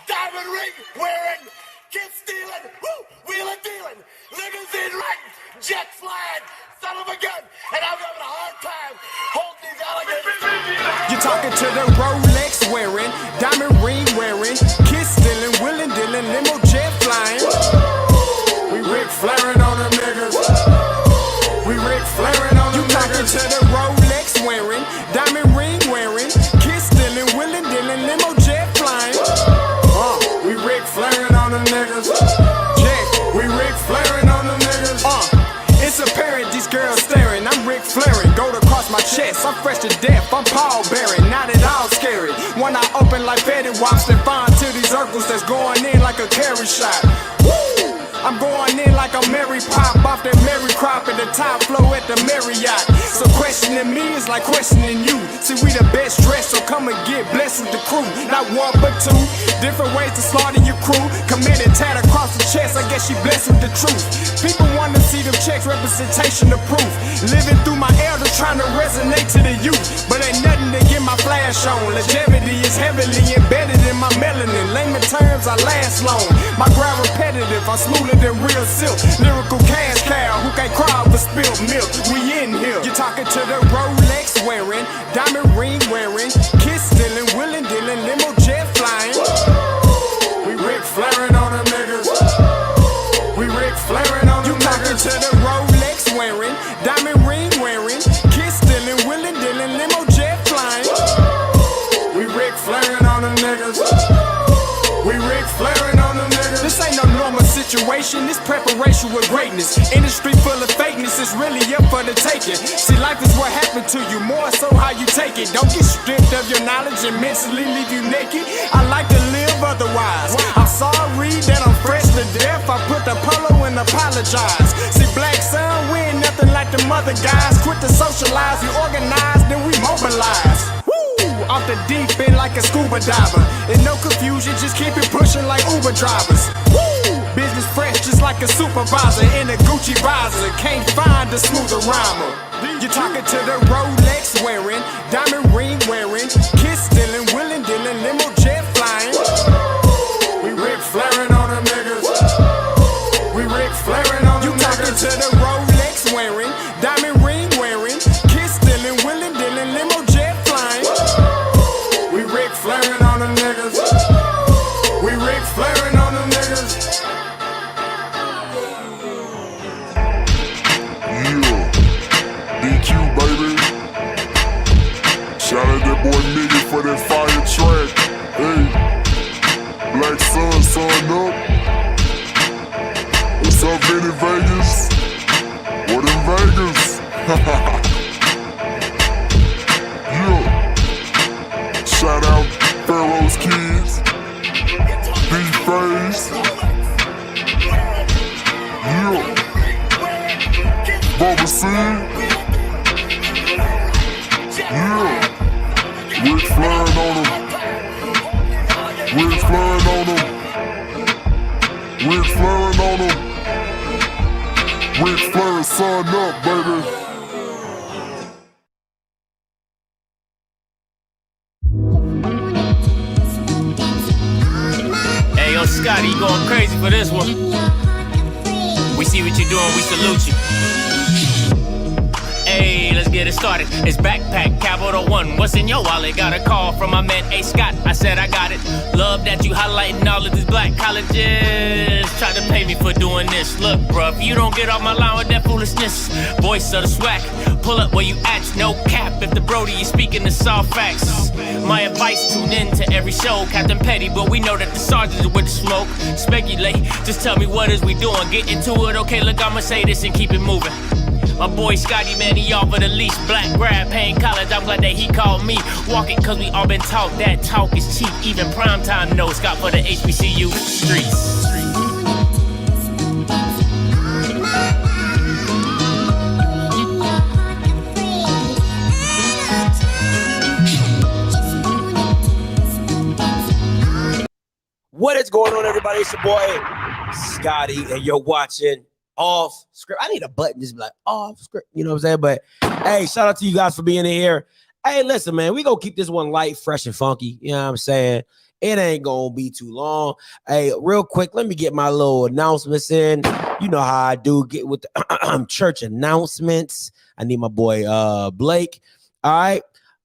diamond ring wearing, kiss stealing, wheeling dealing, limousine riding, jet flying, son of a gun, and I'm having a hard time holding these alligators. You're talking to the Rolex wearing, diamond ring wearing, kiss stealing, wheeling dealing, limo jet flying. We Ric Flairing on them niggas. We Ric Flairing on them niggas. You talking to the Rolex wearing, diamond ring wearing, kiss stealing, wheeling dealing, limo jet flying. We Ric Flairing on them niggas. Yeah, we Ric Flairing on them niggas. It's apparent these girls staring. I'm Ric Flairing, gold across my chest. I'm fresh to death, I'm Paul Bearing, not at all scary. When I open like Betty Wops and find to these circles that's going in like a carry shot. Woo! I'm going in like a Mary Pop off that Mary Crop at the top flow at the Marriott. So questioning me is like questioning you. See, we the best dressed, so come and get blessed with the crew. Not one but two, different ways to slaughter your crew. Committed tat across the chest, I guess she blessed with the truth. People want to see them checks, representation of proof. Living through my elders, trying to resonate to the youth. But ain't nothing to get my flash on. Longevity is heavily embedded in my melanin. Layman terms, I last long. My grind repetitive, I'm smoother than real silk. Lyrical cash cow who can't cry over spilled milk. We in here. You're talking to the Rolex wearing, diamond ring wearing, kiss stealing, wheeling dealing, limo jet flying. We Ric Flairing on them niggas. We Ric Flairing on them niggas. You talking to the Rolex wearing, diamond ring wearing, kiss stealing, wheeling dealing, limo jet flying. We Ric Flairing on them niggas. We Ric Flairing on them niggas. This ain't no normal situation, this preparation with greatness. Industry full of fakeness, it's really up for the taking. See, life is what happened to you, more so how you take it. Don't get stripped of your knowledge and mentally leave you naked. I like to live otherwise. I'm sorry that I'm fresh to death. I put the polo and apologize. See, black son, we ain't nothing like the mother guys. Quit to socialize, we organize, then we mobilize. Off the deep end like a scuba diver. And no confusion, just keep it pushing like Uber drivers. Woo! Business fresh just like a supervisor in a Gucci visor. Can't find a smoother rhymer. You're talking to the Rolex wearing, diamond ring wearing, kiss stealing, wheeling dealing, limo jet flying. We Ric Flairing on them niggas. We Ric Flairing on them niggas. You talking to the Rolex wearing, diamond ring wearing, kiss stealing, wheeling dealing, limo jet flying. We Ric Flairing on them niggas. We Ric Flairing on them niggas. Yeah, DQ baby. Shout out that boy Nigga for that fire track. Hey, Black Sun, sun up. What's up, Vinny Vegas? What in Vegas? Yeah. Shout out Pharaoh's Kids, D-Phase, yeah, Bubba C, yeah, Ric Flairing on them, Ric Flairing on them, Ric Flairing on them, Ric Flairing, son up, baby. Scotty, you going crazy for this one. We see what you're doing, we salute you. Hey, let's get it started. It's backpack, capital one. What's in your wallet? Got a call from my man A. Scott. I said I got it. Love that you highlighting all of these black colleges. Try to pay me for doing this. Look, bruh, if you don't get off my line with that foolishness, voice of the swag, pull up where you at. No cap if the Brody is speaking the soft facts. My advice, tune in to every show. Captain Petty, but we know that the sergeant is with the smoke. Speculate, just tell me what is we doing. Get into it, okay, look, I'ma say this and keep it moving. My boy Scotty, man, he offered the least. Black grad, paying college, I'm glad that he called me. Walk it, cause we all been taught that talk is cheap. Even primetime knows Scott for the HBCU streets. What is going on, everybody? It's your boy Scotty, and you're watching OFFScript. I need a button just be like OFFScript, you know what I'm saying? But hey, shout out to you guys for being in here. Hey, listen, man, we gonna keep this one light, fresh, and funky. You know what I'm saying? It ain't gonna be too long. Hey, real quick, let me get my little announcements in. You know how I do get with the church announcements. I need my boy Blake. All right.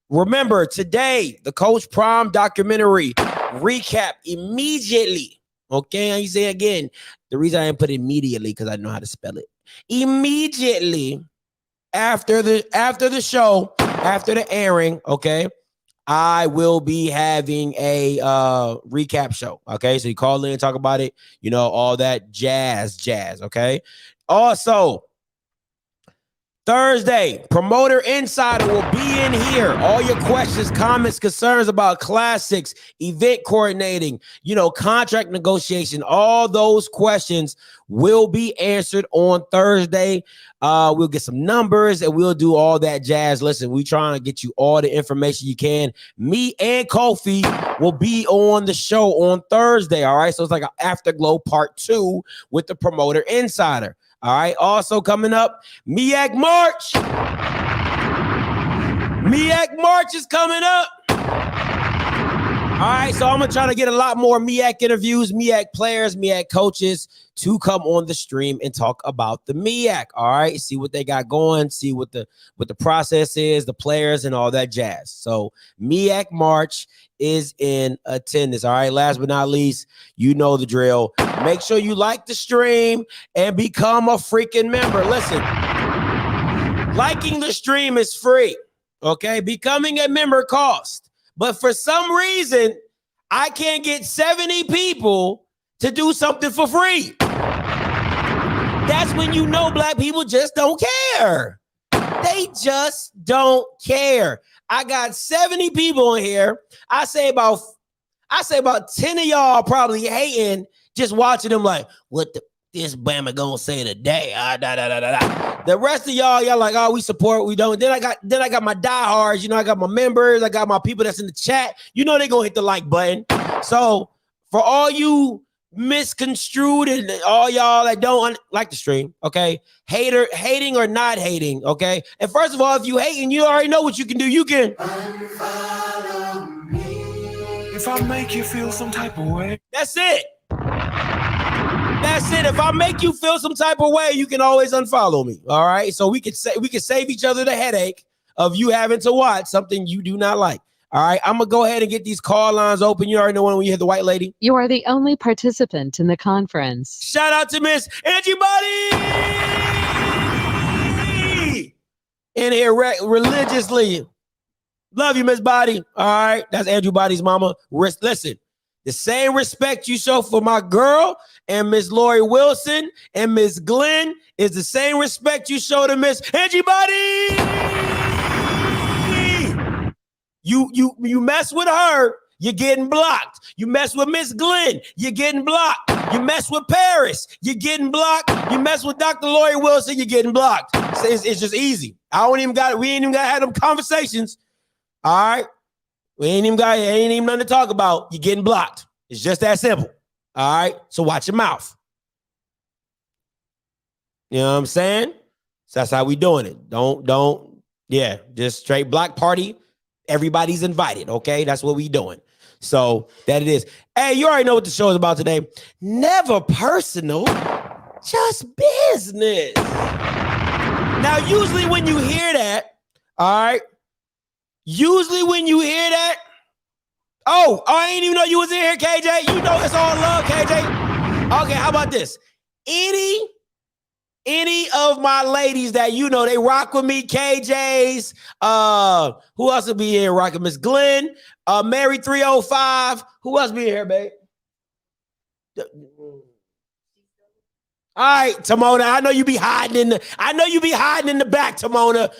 Remember, today, the Coach Prom documentary recap immediately. Okay, I say again. The reason I didn't put immediately because I know how to spell it. Immediately after the show, after the airing, okay, I will be having a recap show. Okay, so you call in and talk about it, you know, all that jazz. Okay. Also, Thursday, Promoter Insider will be in here. All your questions, comments, concerns about classics, event coordinating, you know, contract negotiation, all those questions will be answered on Thursday. We'll get some numbers and we'll do all that jazz. Listen, we trying to get you all the information you can. Me and Kofi will be on the show on Thursday. All right. So it's like an Afterglow part 2 with the Promoter Insider. All right. Also coming up, MEAC March. MEAC March is coming up. All right. So I'm going to try to get a lot more MEAC interviews, MEAC players, MEAC coaches to come on the stream and talk about the MEAC. All right. See what they got going, see what the process is, the players and all that jazz. So MEAC March is in attendance. All right. Last but not least, you know the drill. Make sure you like the stream and become a freaking member. Listen, liking the stream is free. Okay. Becoming a member costs. But for some reason, I can't get 70 people to do something for free. That's when you know black people just don't care. They just don't care. I got 70 people in here. I say about 10 of y'all probably hating, just watching them like, what this Bama gonna say today? The rest of y'all like, oh, we support, we don't. Then I got my diehards, you know, I got my members, I got my people that's in the chat. You know they gonna hit the like button. So for all you misconstrued and all y'all that don't like the stream, okay, hating or not hating, okay. And first of all, if you hating, you already know what you can do. You can unfollow me If I make you feel some type of way. That's it. If I make you feel some type of way, you can always unfollow me. All right. So we could save each other the headache of you having to watch something you do not like. All right. I'm gonna go ahead and get these call lines open. You already know when you hit the white lady. You are the only participant in the conference. Shout out to Miss Angie Buddy in here religiously. Love you, Miss Body. All right. That's Andrew Body's mama. Listen. The same respect you show for my girl and Miss Lori Wilson and Miss Glenn is the same respect you show to Miss Angie Buddy. You mess with her, you're getting blocked. You mess with Miss Glenn, you're getting blocked. You mess with Paris, you're getting blocked. You mess with Dr. Lori Wilson, you're getting blocked. It's just easy. We ain't even got to have them conversations. All right. Ain't even nothing to talk about. You're getting blocked. It's just that simple. All right. So watch your mouth. You know what I'm saying? So that's how we doing it. Just straight block party. Everybody's invited. Okay. That's what we doing. So that it is. Hey, you already know what the show is about today. Never personal, just business. Now, usually when you hear that, all right. Usually when you hear that, oh, I didn't even know you was in here, KJ. You know it's all love, KJ. Okay, how about this? Any of my ladies that you know, they rock with me, KJ's, who else will be here rocking? Miss Glenn, Mary 305. Who else be here, babe? All right, Timona, I know you be hiding in the back, Timona.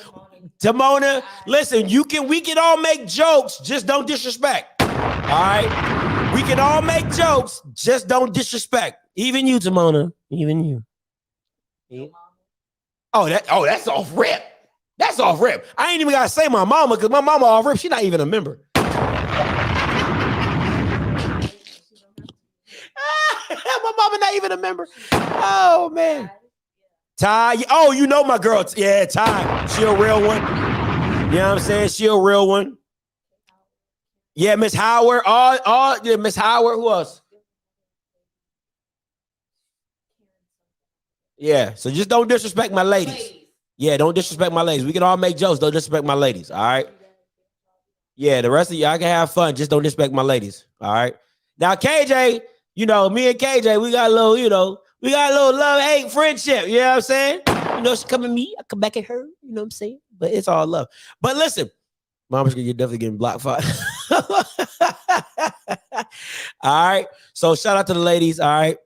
Timona, listen, we can all make jokes, just don't disrespect. All right? We can all make jokes, just don't disrespect. Even you, Timona. Even you. Yeah. That's off rip. That's off rip. I ain't even gotta say my mama, because my mama off rip. She's not even a member. My mama not even a member. Oh man. Ty, oh, you know my girl. Yeah, Ty. She a real one. You know what I'm saying? She a real one. Yeah, Miss Howard. Yeah, Miss Howard. Who else? Yeah. So just don't disrespect my ladies. Yeah, don't disrespect my ladies. We can all make jokes. Don't disrespect my ladies. All right. Yeah, the rest of y'all can have fun. Just don't disrespect my ladies. All right. Now, KJ, you know, me and KJ, we got a little, we got a little love-hate friendship. You know what I'm saying? You know, she come at me, I come back at her. You know what I'm saying? But it's all love. But listen, Mama's you're definitely getting blocked for. All right. So shout out to the ladies. All right.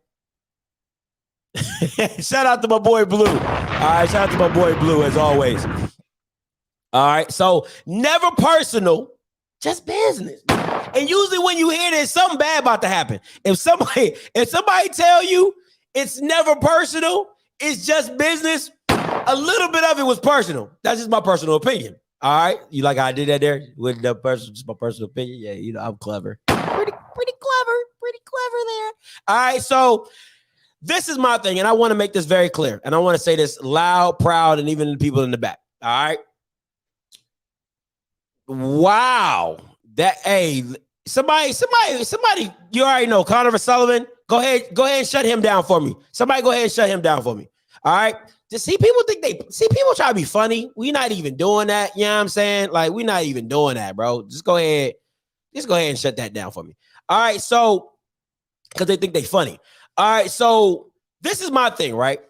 Shout out to my boy Blue. All right. Shout out to my boy Blue as always. All right. So never personal, just business. And usually when you hear there's something bad about to happen. If somebody tell you it's never personal, it's just business, a little bit of it was personal. That's just my personal opinion. All right. You like how I did that there? With the person, just my personal opinion. Yeah, you know, I'm clever. Pretty clever there. All right. So this is my thing, and I want to make this very clear. And I want to say this loud, proud, and even the people in the back. All right. Wow. Somebody, you already know, Conor Sullivan. Go ahead and shut him down for me. Somebody go ahead and shut him down for me. All right. Just people try to be funny. We not even doing that. You know what I'm saying? Like, we not even doing that, bro. Just go ahead and shut that down for me. All right. So, because they think they funny. All right. So this is my thing, right?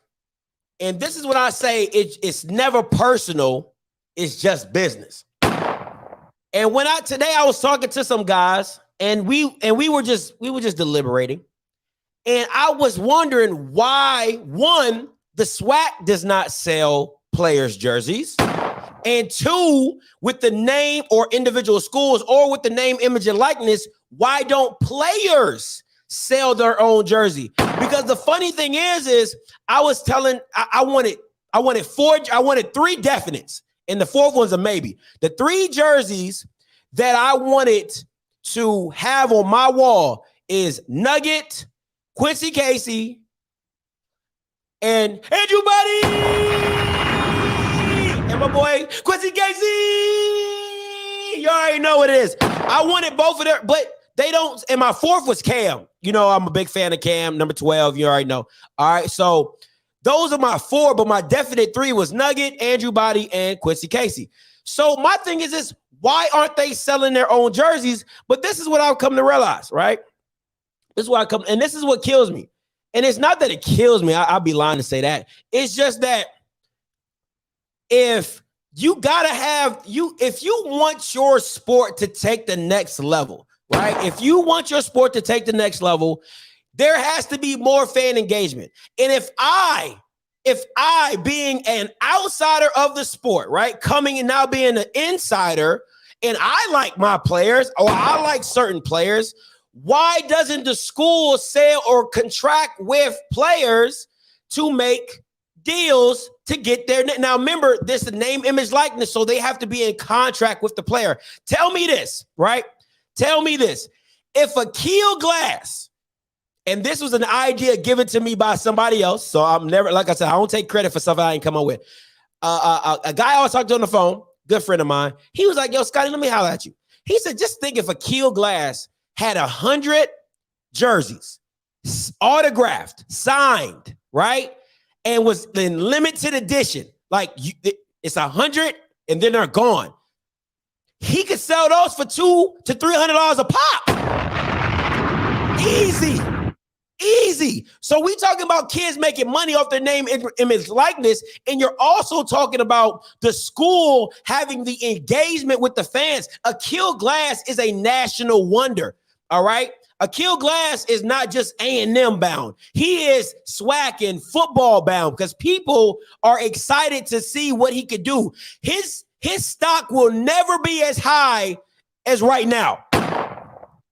And this is what I say. It's never personal. It's just business. And today I was talking to some guys and we were just deliberating. And I was wondering why, one, the SWAC does not sell players' jerseys. And two, with the name or individual schools or with the name, image, and likeness, why don't players sell their own jersey? Because the funny thing is I was telling, I wanted three definites. And the fourth one's a maybe. The three jerseys that I wanted to have on my wall is Nugget, Quincy Casey, and Andrew Buddy, and my boy Quincy Casey. You already know what it is. I wanted both of them, but they don't. And my fourth was Cam. You know, I'm a big fan of Cam, number 12. You already know. All right, so those are my four, but my definite three was Nugget, Andrew Body, and Quincy Casey. So my thing is this, why aren't they selling their own jerseys? But this is what I've come to realize, right? This is what and this is what kills me. And it's not that it kills me. I'll be lying to say that. It's just that if you want your sport to take the next level, right? If you want your sport to take the next level, there has to be more fan engagement. And if I being an outsider of the sport, right, coming and now being an insider, and I like my players or I like certain players, why doesn't the school sell or contract with players to make deals to get their name? Now, remember, this is name, image, likeness, so they have to be in contract with the player. Tell me this, right? Tell me this. If Akil Glass, and this was an idea given to me by somebody else, so I'm never, like I said, I don't take credit for stuff I ain't come up with. A guy I was talking to on the phone, good friend of mine, he was like, yo, Scotty, let me holler at you. He said, just think if Akil Glass had 100 jerseys, autographed, signed, right? And was in limited edition, like it's 100 and then they're gone. He could sell those for $200 to $300 a pop. Easy. So we talking about kids making money off their name, image, likeness, and you're also talking about the school having the engagement with the fans. Akil Glass is a national wonder, all right? Akil Glass is not just A&M bound. He is SWAC and football bound because people are excited to see what he could do. His stock will never be as high as right now,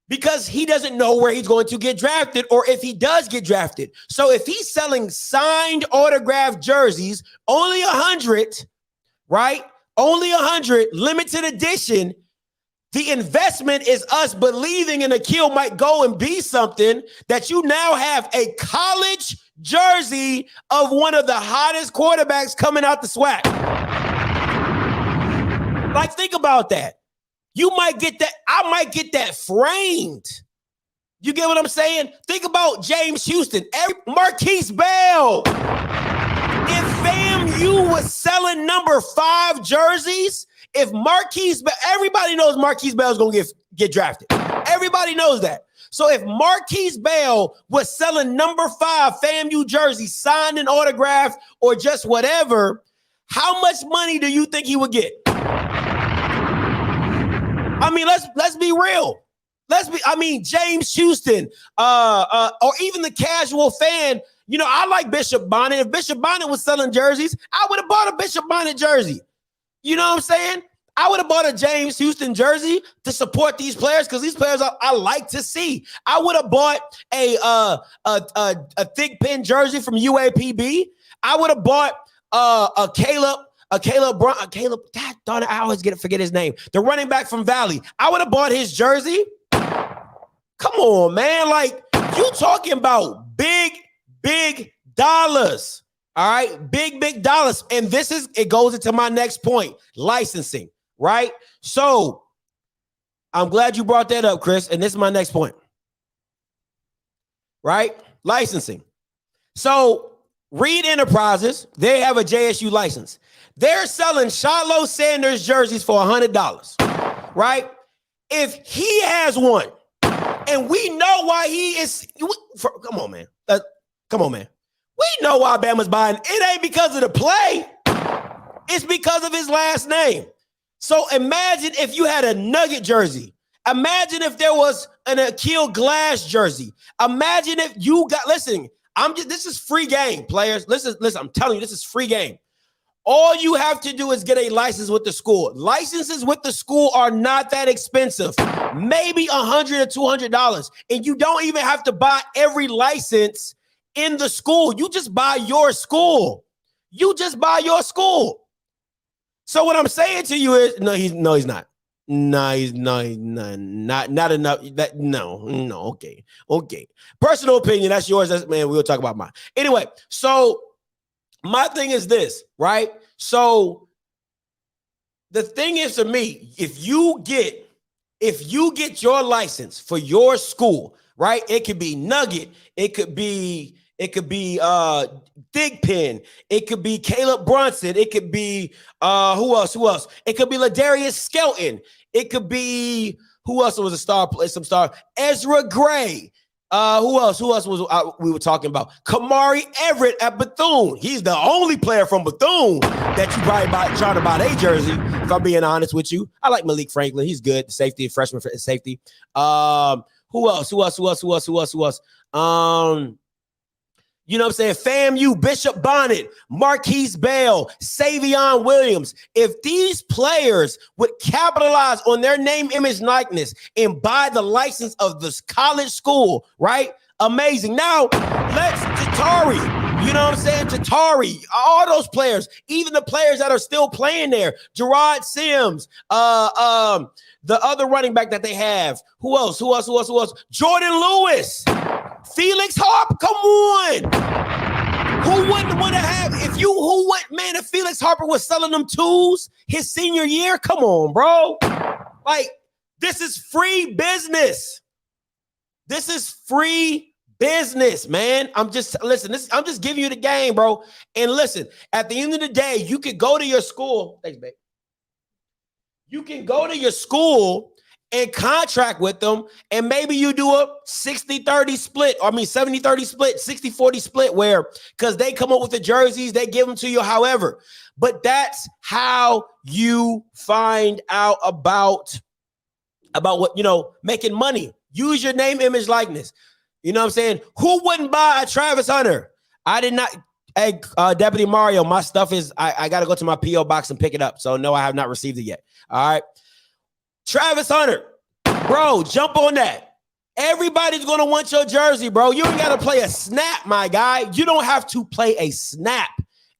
because he doesn't know where he's going to get drafted or if he does get drafted. So if he's selling signed autographed jerseys, only 100, right? Only 100, limited edition. The investment is us believing in Akil might go and be something that you now have a college jersey of one of the hottest quarterbacks coming out the SWAC. Like, think about that. You might get that. I might get that framed. You get what I'm saying? Think about James Houston, Marquise Bell. If FAMU was selling number 5 jerseys, if Marquise Bell, everybody knows Marquise Bell is going to get drafted. Everybody knows that. So if Marquise Bell was selling number 5 FAMU jerseys, signed and autographed, or just whatever, how much money do you think he would get? I mean, let's be real. James Houston, or even the casual fan. You know, I like Bishop Bonnet. If Bishop Bonnet was selling jerseys, I would have bought a Bishop Bonnet jersey. You know what I'm saying? I would have bought a James Houston jersey to support these players because these players I like to see. I would have bought a thick pen jersey from UAPB. I would have bought a Caleb. God darn it, I always forget his name. The running back from Valley. I would have bought his jersey. Come on, man. Like, you talking about big dollars. All right, big dollars. And it goes into my next point, licensing, right? So I'm glad you brought that up, Chris. And this is my next point, right? Licensing. So Reed Enterprises, they have a JSU license. They're selling Shiloh Sanders jerseys for $100, right? If he has one, and we know why he is, come on, man. We know why Bama's buying. It ain't because of the play. It's because of his last name. So imagine if you had a Nugget jersey. Imagine if there was an Akil Glass jersey. Imagine if you got, listen, this is free game, players. Listen, I'm telling you, this is free game. All you have to do is get a license with the school. Licenses with the school are not that expensive. Maybe $100 or $200. And you don't even have to buy every license in the school. You just buy your school. So what I'm saying to you is, he's not. No, he's not enough. Okay. Personal opinion, that's yours. We'll talk about mine. Anyway, so my thing is this, right? So the thing is, for me, if you get your license for your school, right? It could be Nugget, it could be Big Pen, it could be Caleb Brunson, it could be who else? It could be Ladarius Skelton, it could be who else was a star? Some star. Ezra Gray. Who else was we were talking about? Kamari Everett at Bethune. He's the only player from Bethune that you probably trying to buy a jersey, if I'm being honest with you. I like Malik Franklin. He's good. Safety, freshman safety. Who else? You know what I'm saying? FAMU, Bishop Bonnet, Marquise Bell, Savion Williams. If these players would capitalize on their name, image, likeness, and buy the license of this college school, right? Amazing. Now, let's Tatari. You know what I'm saying? Tatari, all those players, even the players that are still playing there. Gerard Sims, the other running back that they have. Who else? Jordan Lewis. Felix Harper, come on. Who wouldn't want to have, if Felix Harper was selling them tools his senior year? Come on, bro. Like, this is free business. Man. I'm just giving you the game, bro. And listen, at the end of the day, you could go to your school. Thanks, babe. You can go to your school and contract with them, and maybe you do a 60-30 split, 70-30 split, 60-40 split, where, because they come up with the jerseys, they give them to you however. But that's how you find out about what, making money. Use your name, image, likeness. You know what I'm saying? Who wouldn't buy a Travis Hunter? I did not. Hey, Deputy Mario, my stuff is, I got to go to my P.O. box and pick it up. So no, I have not received it yet. All right. Travis Hunter, bro, jump on that. Everybody's going to want your jersey, bro. You ain't got to play a snap, my guy. You don't have to play a snap,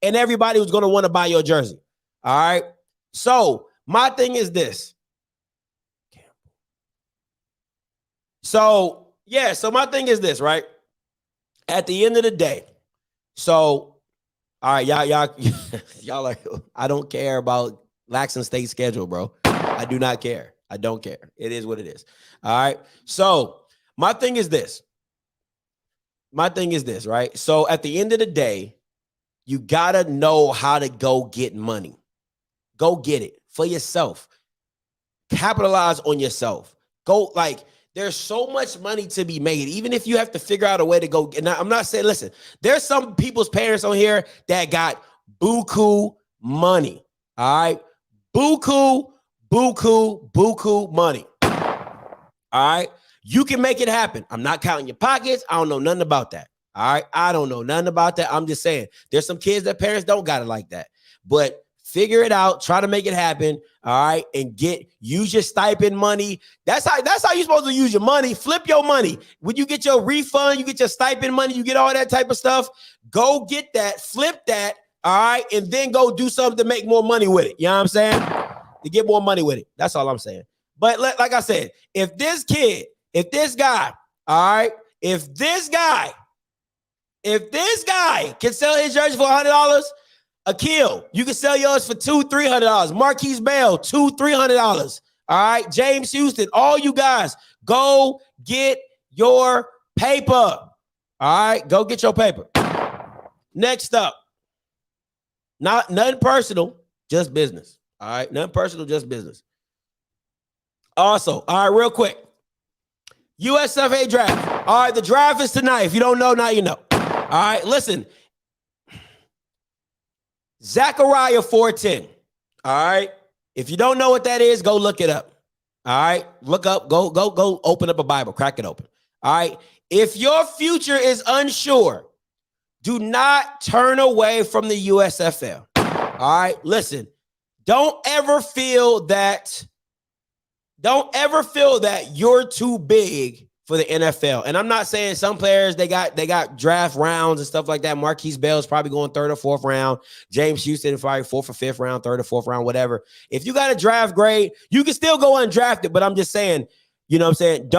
and everybody was going to want to buy your jersey. All right? So my thing is this. So my thing is this, right? At the end of the day, so, all right, y'all like, I don't care about Laxton State schedule, bro. I do not care. I don't care. It is what it is. All right. So my thing is this. Right? So at the end of the day, you got to know how to go get money. Go get it for yourself. Capitalize on yourself. Go, like, there's so much money to be made, even if you have to figure out a way to go. And I'm not saying, listen, there's some people's parents on here that got buku money. All right. Buku money. All right. You can make it happen. I'm not counting your pockets. I don't know nothing about that. All right. I don't know nothing about that. I'm just saying there's some kids that parents don't got it like that. But figure it out. Try to make it happen. All right. And use your stipend money. That's how you're supposed to use your money. Flip your money. When you get your refund, you get your stipend money, you get all that type of stuff. Go get that, flip that. All right. And then go do something to make more money with it. You know what I'm saying? To get more money with it. That's all I'm saying. But like I said, if this guy, all right, if this guy can sell his jersey for $100, Akil, you can sell yours for $200-$300. Marquise Bell, $200-$300. All right, James Houston, all you guys, go get your paper. All right, go get your paper. Next up, nothing personal, just business. All right, nothing personal, just business. Also, all right, real quick, USFL draft. All right, the draft is tonight. If you don't know, now you know. All right, listen. Zachariah 410. All right. If you don't know what that is, go look it up. All right. Look up, go open up a Bible, crack it open. All right. If your future is unsure, do not turn away from the USFL. All right. Listen, don't ever feel that you're too big for the NFL. And I'm not saying some players, they got draft rounds and stuff like that. Marquise Bell is probably going 3rd or 4th round. James Houston is probably 4th or 5th round, 3rd or 4th round, whatever. If you got a draft grade, you can still go undrafted. But I'm just saying, you know what I'm saying?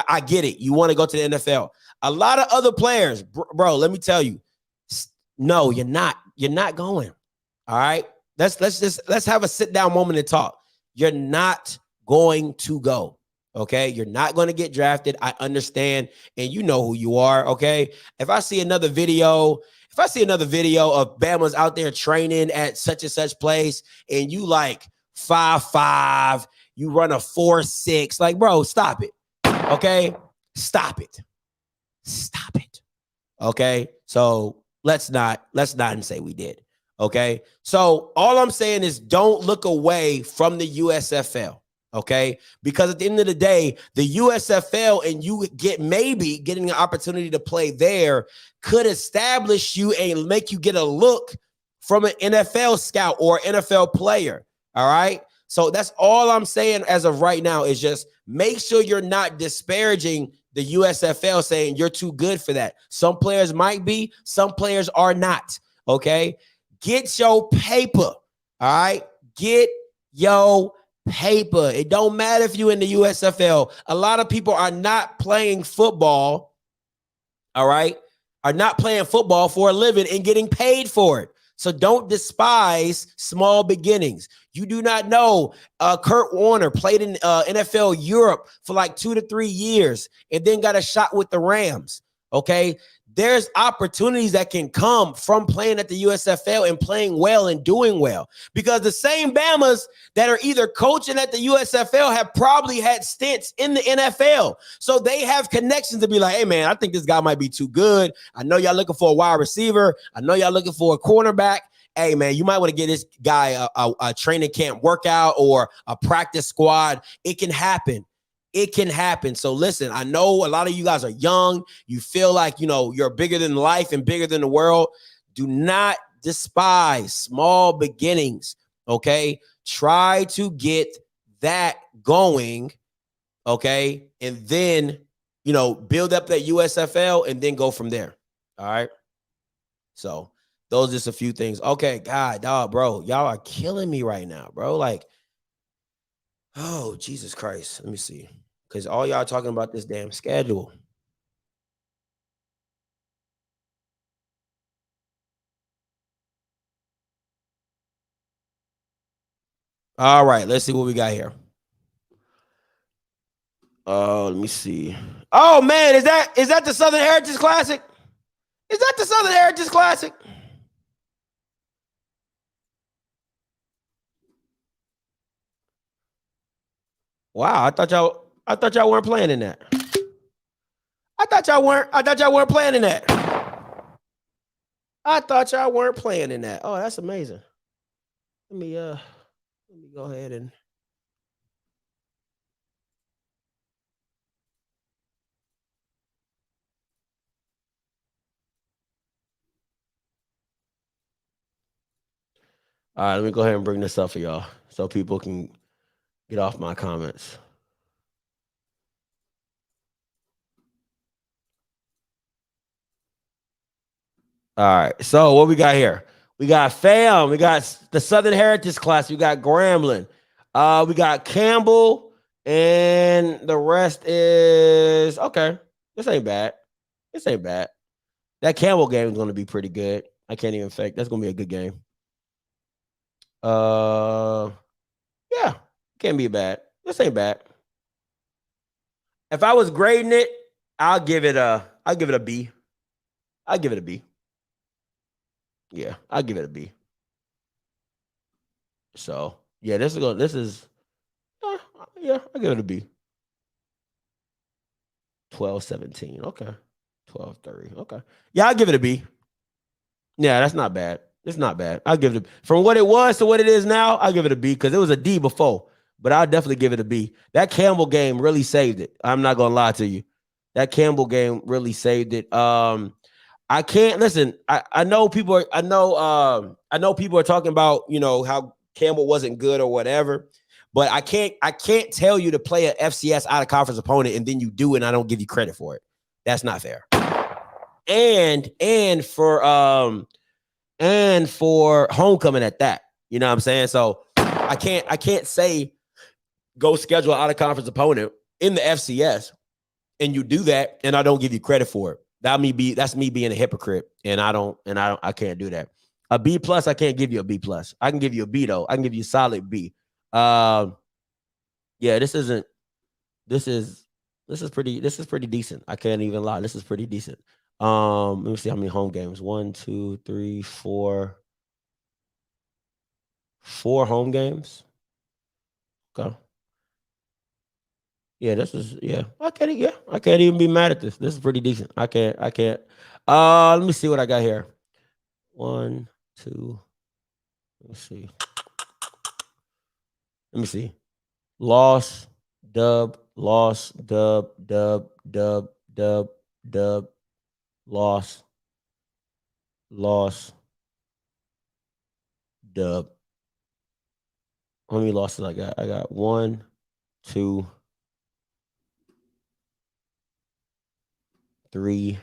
I get it. You want to go to the NFL. A lot of other players, bro, let me tell you, no, you're not. You're not going. All right. Let's have a sit down moment and talk. You're not going to go. Okay, you're not going to get drafted. I understand, and you know who you are. Okay, if I see another video of Bama's out there training at such and such place, and you like 5'5", you run a 4.6, like, bro, stop it. Okay, stop it. Okay, so let's not say we did. Okay, so all I'm saying is don't look away from the USFL. Okay, because at the end of the day, the USFL and you maybe getting an opportunity to play there could establish you and make you get a look from an NFL scout or NFL player. All right. So that's all I'm saying as of right now is just make sure you're not disparaging the USFL, saying you're too good for that. Some players might be, some players are not. Okay. Get your paper. All right. Get your paper. It don't matter if you're in the USFL. A lot of people are not playing football, all right, are not playing football for a living and getting paid for it. So don't despise small beginnings. You do not know Kurt Warner played in NFL Europe for like 2 to 3 years and then got a shot with the Rams, okay? There's opportunities that can come from playing at the USFL and playing well and doing well, because the same Bamas that are either coaching at the USFL have probably had stints in the NFL. So they have connections to be like, hey, man, I think this guy might be too good. I know y'all looking for a wide receiver. I know y'all looking for a cornerback. Hey, man, you might want to get this guy a training camp workout or a practice squad. It can happen. It can happen. So listen, I know a lot of you guys are young. You feel like, you know, you're bigger than life and bigger than the world. Do not despise small beginnings, okay? Try to get that going, okay? And then, you know, build up that USFL and then go from there, all right? So those are just a few things. Okay, God, dog, bro, y'all are killing me right now, bro. Like, oh, Jesus Christ. Let me see. Because all y'all talking about this damn schedule. All right, let's see what we got here. Let me see. Oh man, is that the Southern Heritage Classic? Is that the Southern Heritage Classic? Wow, I thought y'all weren't playing in that. I thought y'all weren't playing in that. I thought y'all weren't playing in that. Oh, that's amazing. Let me go ahead and all right, let me go ahead and bring this up for y'all so people can get off my comments. All right, so what we got here? We got FAM, we got the Southern Heritage Class, we got Grambling, we got Campbell, and the rest is okay. This ain't bad. This ain't bad. That Campbell game is going to be pretty good. I can't even fake. That's going to be a good game. Yeah, can't be bad. This ain't bad. If I was grading it, I'll give it a B. I'll give it a B. Yeah, I'll give it a B. So yeah, yeah, I'll give it a B. 12-17. Okay. 12-30. Okay. Yeah, I'll give it a B. Yeah, that's not bad. It's not bad. I'll give it from what it was to what it is now, I'll give it a B because it was a D before, but I'll definitely give it a B. That Campbell game really saved it. I'm not gonna lie to you. That Campbell game really saved it. I can't listen. I know people are, I know people are talking about, how Campbell wasn't good or whatever, but I can't tell you to play an FCS out of conference opponent and then you do it and I don't give you credit for it. That's not fair. And for homecoming at that. You know what I'm saying? So I can't say go schedule an out of conference opponent in the FCS and you do that and I don't give you credit for it. That's me being a hypocrite, and I can't do that. A B plus, I can't give you a B plus. I can give you a B though. I can give you a solid B. Yeah, this is pretty decent. I can't even lie. This is pretty decent. Let me see how many home games. 1, 2, 3, 4. 4 home games. Okay. Yeah, I can't even be mad at this. This is pretty decent. I can't. Let me see what I got here. 1, 2. Let me see. Loss, dub, loss, dub, dub, dub, dub, dub, loss, dub. How many losses I got? I got 1, 2, 3,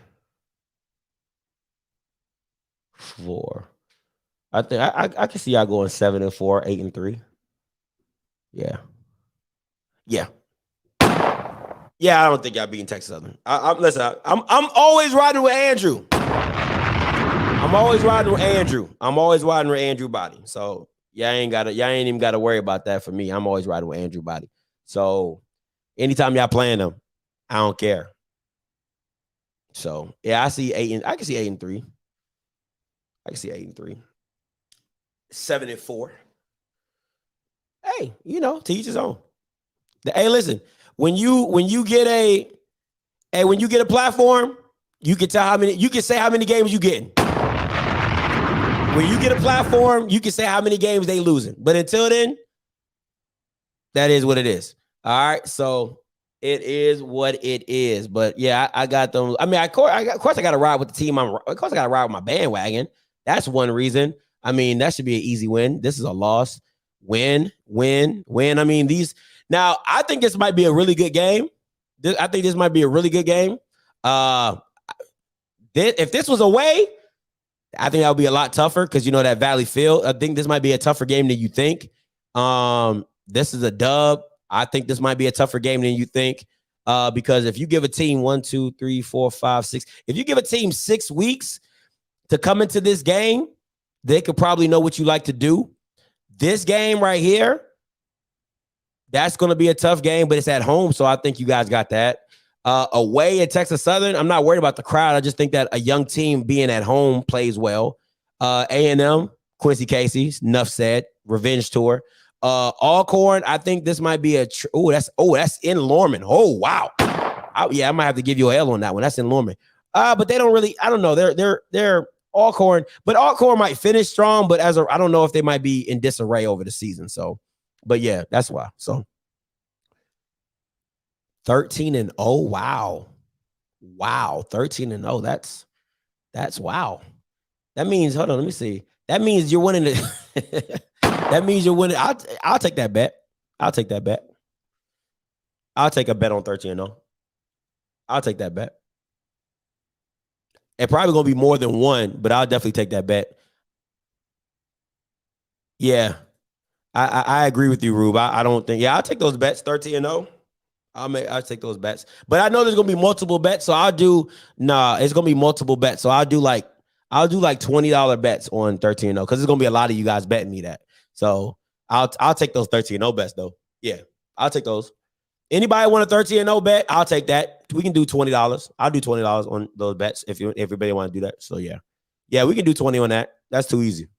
4. I think I can see y'all going 7-4, 8-3. Yeah. I don't think y'all beating Texas Southern. Listen, I'm always riding with Andrew. I'm always riding with Andrew Body. So y'all ain't even gotta worry about that for me. I'm always riding with Andrew Body. So anytime y'all playing them, I don't care. So yeah, I can see 8-3. I can see 8-3. 7-4. Hey, to each his own. Hey, listen, when you get a platform, you can say how many games you getting. When you get a platform, you can say how many games they losing. But until then, that is what it is. All right, so it is what it is. But yeah, I got them. I mean, of course, I got to ride with the team. Of course, I got to ride with my bandwagon. That's one reason. I mean, that should be an easy win. This is a loss. Win. I mean, now I think this might be a really good game. If this was away, I think that would be a lot tougher because that Valley Field. I think this might be a tougher game than you think. This is a dub. I think this might be a tougher game than you think. Because if you give a team 1, 2, 3, 4, 5, 6, if you give a team 6 weeks to come into this game, they could probably know what you like to do. This game right here, That's going to be a tough game, but it's at home, so I think you guys got that. Away at Texas Southern, I'm not worried about the crowd. I just think that a young team being at home plays well. A&M, Quincy Casey's, enough said. Revenge tour. Alcorn, I think this might be that's in Lorman. Oh, wow. I might have to give you a L on that one. That's in Lorman. But they don't really, I don't know. They're Alcorn, but Alcorn might finish strong, but I don't know if they might be in disarray over the season. So, but yeah, that's why. So 13-0. Wow. 13-0. That's wow. That means, hold on, let me see. That means you're winning it. That means you're winning. I'll take that bet. I'll take that bet. I'll take a bet on 13-0. I'll take that bet. It probably gonna be more than one, but I'll definitely take that bet. Yeah, I agree with you, Rube. I don't think. Yeah, I'll take those bets. 13-0. I'll take those bets. But I know there's gonna be multiple bets, so I'll do. It's gonna be multiple bets. So I'll do like $20 bets on 13-0 because there's gonna be a lot of you guys betting me that. So I'll take those 13-0 bets though. Yeah, I'll take those. Anybody want a 13-0 bet? I'll take that. We can do $20. I'll do $20 on those bets if everybody want to do that. So yeah, we can do 20 on that. That's too easy.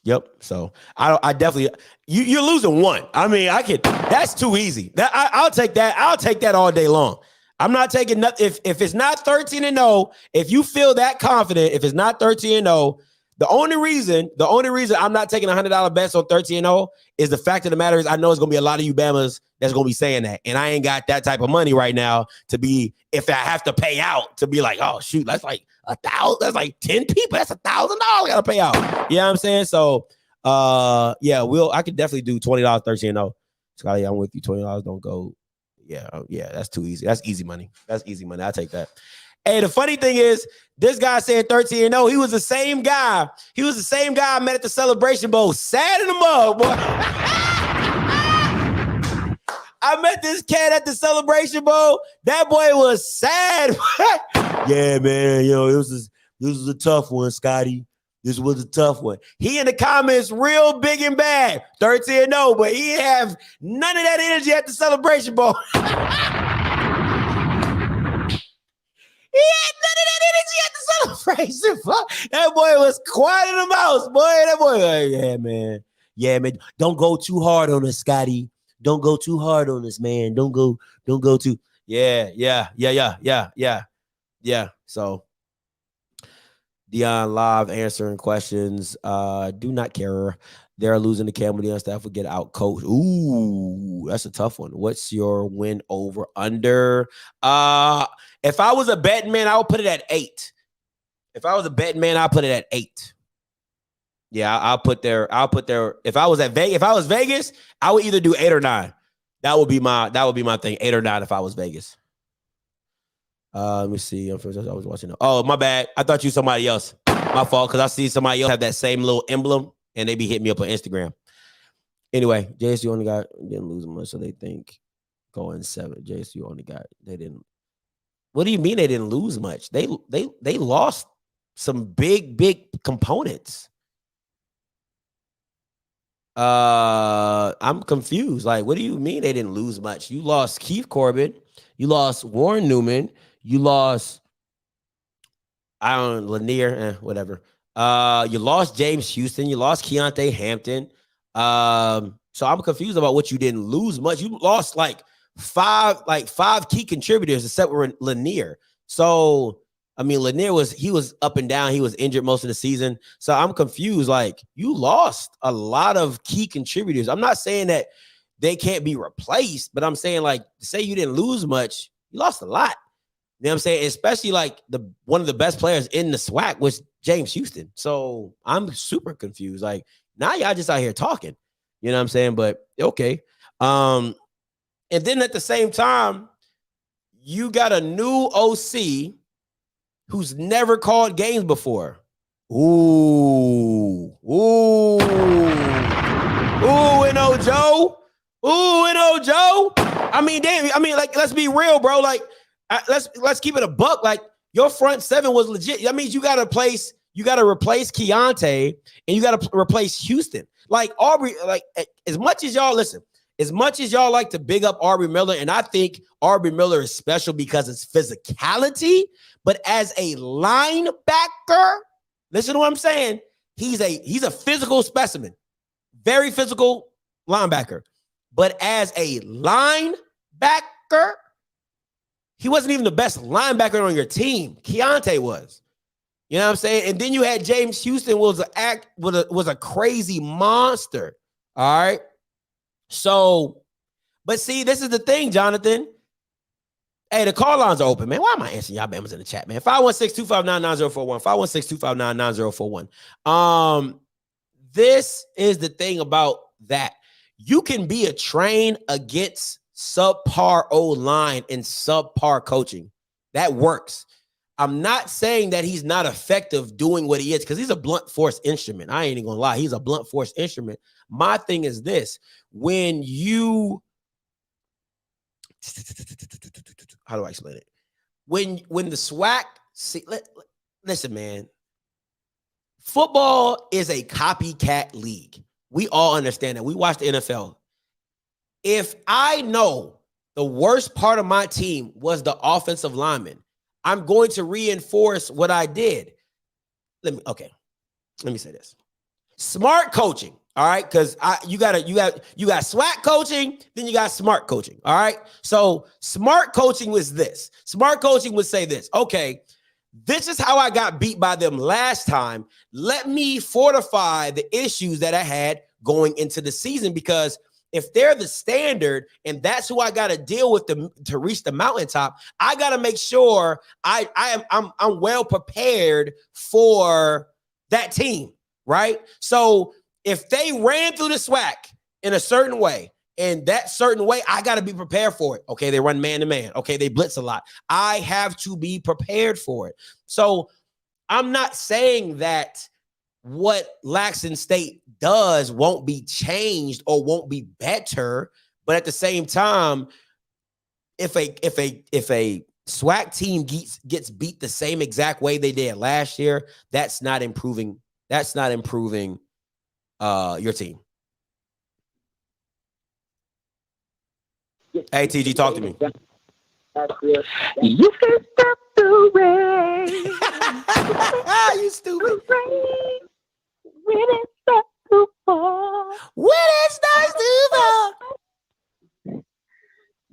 Yep. So I definitely you're losing one. I mean, that's too easy. I'll take that. I'll take that all day long. I'm not taking nothing. If it's not 13-0, if you feel that confident, if it's not 13-0, the only reason I'm not taking $100 bets on 13-0 is the fact of the matter is I know it's gonna be a lot of you Bamas that's gonna be saying that, and I ain't got that type of money right now to be. If I have to pay out to be like, oh shoot, that's like 1,000. That's like 10 people. That's $1,000 I gotta pay out. You know what I'm saying? So, I could definitely do $20 13-0. Scotty, I'm with you. $20 don't go. Yeah, that's too easy. That's easy money. I'll take that. Hey, the funny thing is, this guy said 13-0. He was the same guy. I met at the Celebration Bowl. Sad in the mug, boy. I met this cat at the Celebration Bowl. That boy was sad. Yeah, man. This was a tough one, Scotty. This was a tough one. He in the comments real big and bad. 13-0, but he didn't have none of that energy at the Celebration Bowl. He had none of that energy at the Celebration. That boy was quiet in the mouse, boy. That boy, like, yeah, man. Don't go too hard on us, Scotty. Don't go too hard on us, man. Don't go too. Yeah. So Dion live answering questions. Do not care. They're losing the Campbell. Dion staff will get out coached. Ooh, that's a tough one. What's your win over under? If I was a betting man, I would put it at 8. If I was a betting man, I'll put it at 8. Yeah, I'll put there. If I was Vegas, I would either do 8 or 9. That would be my thing. 8 or 9 if I was Vegas. Let me see. I was watching. Oh, my bad. I thought you somebody else. My fault, because I see somebody else have that same little emblem, and they be hitting me up on Instagram. Anyway, JSU only didn't lose much, so they think going 7. JSU only they didn't. What do you mean they didn't lose much? They lost some big components. I'm confused. Like, what do you mean they didn't lose much? You lost Keith Corbin, you lost Warren Newman, you lost Lanier, whatever. You lost James Houston, you lost Keontae Hampton. So I'm confused about what you didn't lose much. You lost like five key contributors except for Lanier. So I mean, Lanier was up and down. He was injured most of the season. So I'm confused. Like, you lost a lot of key contributors. I'm not saying that they can't be replaced, but I'm saying, like, say you didn't lose much, you lost a lot. You know what I'm saying? Especially like one of the best players in the SWAC was James Houston. So I'm super confused. Like, now y'all just out here talking. You know what I'm saying? But okay. And then at the same time, you got a new OC who's never called games before. Ooh, and Ojo. I mean, damn. I mean, like, let's be real, bro. Like, let's keep it a buck. Like, your front seven was legit. That means you got to replace Keontae and you got to replace Houston. Like Aubrey, like as much as y'all listen, as much as y'all like to big up Aubrey Miller, and I think Aubrey Miller is special because it's physicality, but as a linebacker, listen to what I'm saying. He's a physical specimen, very physical linebacker. But as a linebacker, he wasn't even the best linebacker on your team. Keontae was. You know what I'm saying? And then you had James Houston was a crazy monster. All right. So, but see, this is the thing, Jonathan. Hey, the call lines are open, man. Why am I answering y'all Bama's in the chat, man? 516-259-9041. 516-259-9041. This is the thing about that. You can be a train against subpar O-line and subpar coaching. That works. I'm not saying that he's not effective doing what he is because he's a blunt force instrument. I ain't even gonna lie. He's a blunt force instrument. My thing is this. When you... How do I explain it? When the SWAC... listen, man. Football is a copycat league. We all understand that. We watch the NFL. If I know the worst part of my team was the offensive lineman, I'm going to reinforce what I did. Let me say this. Smart coaching, all right? Because you got SWAC coaching, then you got smart coaching, all right? So smart coaching was this. Smart coaching would say this. Okay, this is how I got beat by them last time. Let me fortify the issues that I had going into the season, because if they're the standard and that's who I got to deal with to reach the mountaintop, I got to make sure I'm well prepared for that team, right? So if they ran through the SWAC in a certain way, and that certain way, I got to be prepared for it. Okay, they run man-to-man. Okay, they blitz a lot. I have to be prepared for it. So I'm not saying that what Laxton State does won't be changed or won't be better, but at the same time, if a SWAC team gets beat the same exact way they did last year, that's not improving. That's not improving your team. Hey, TG, talk to me. You can stop the rain. You stupid. When it starts to fall. When it starts to fall.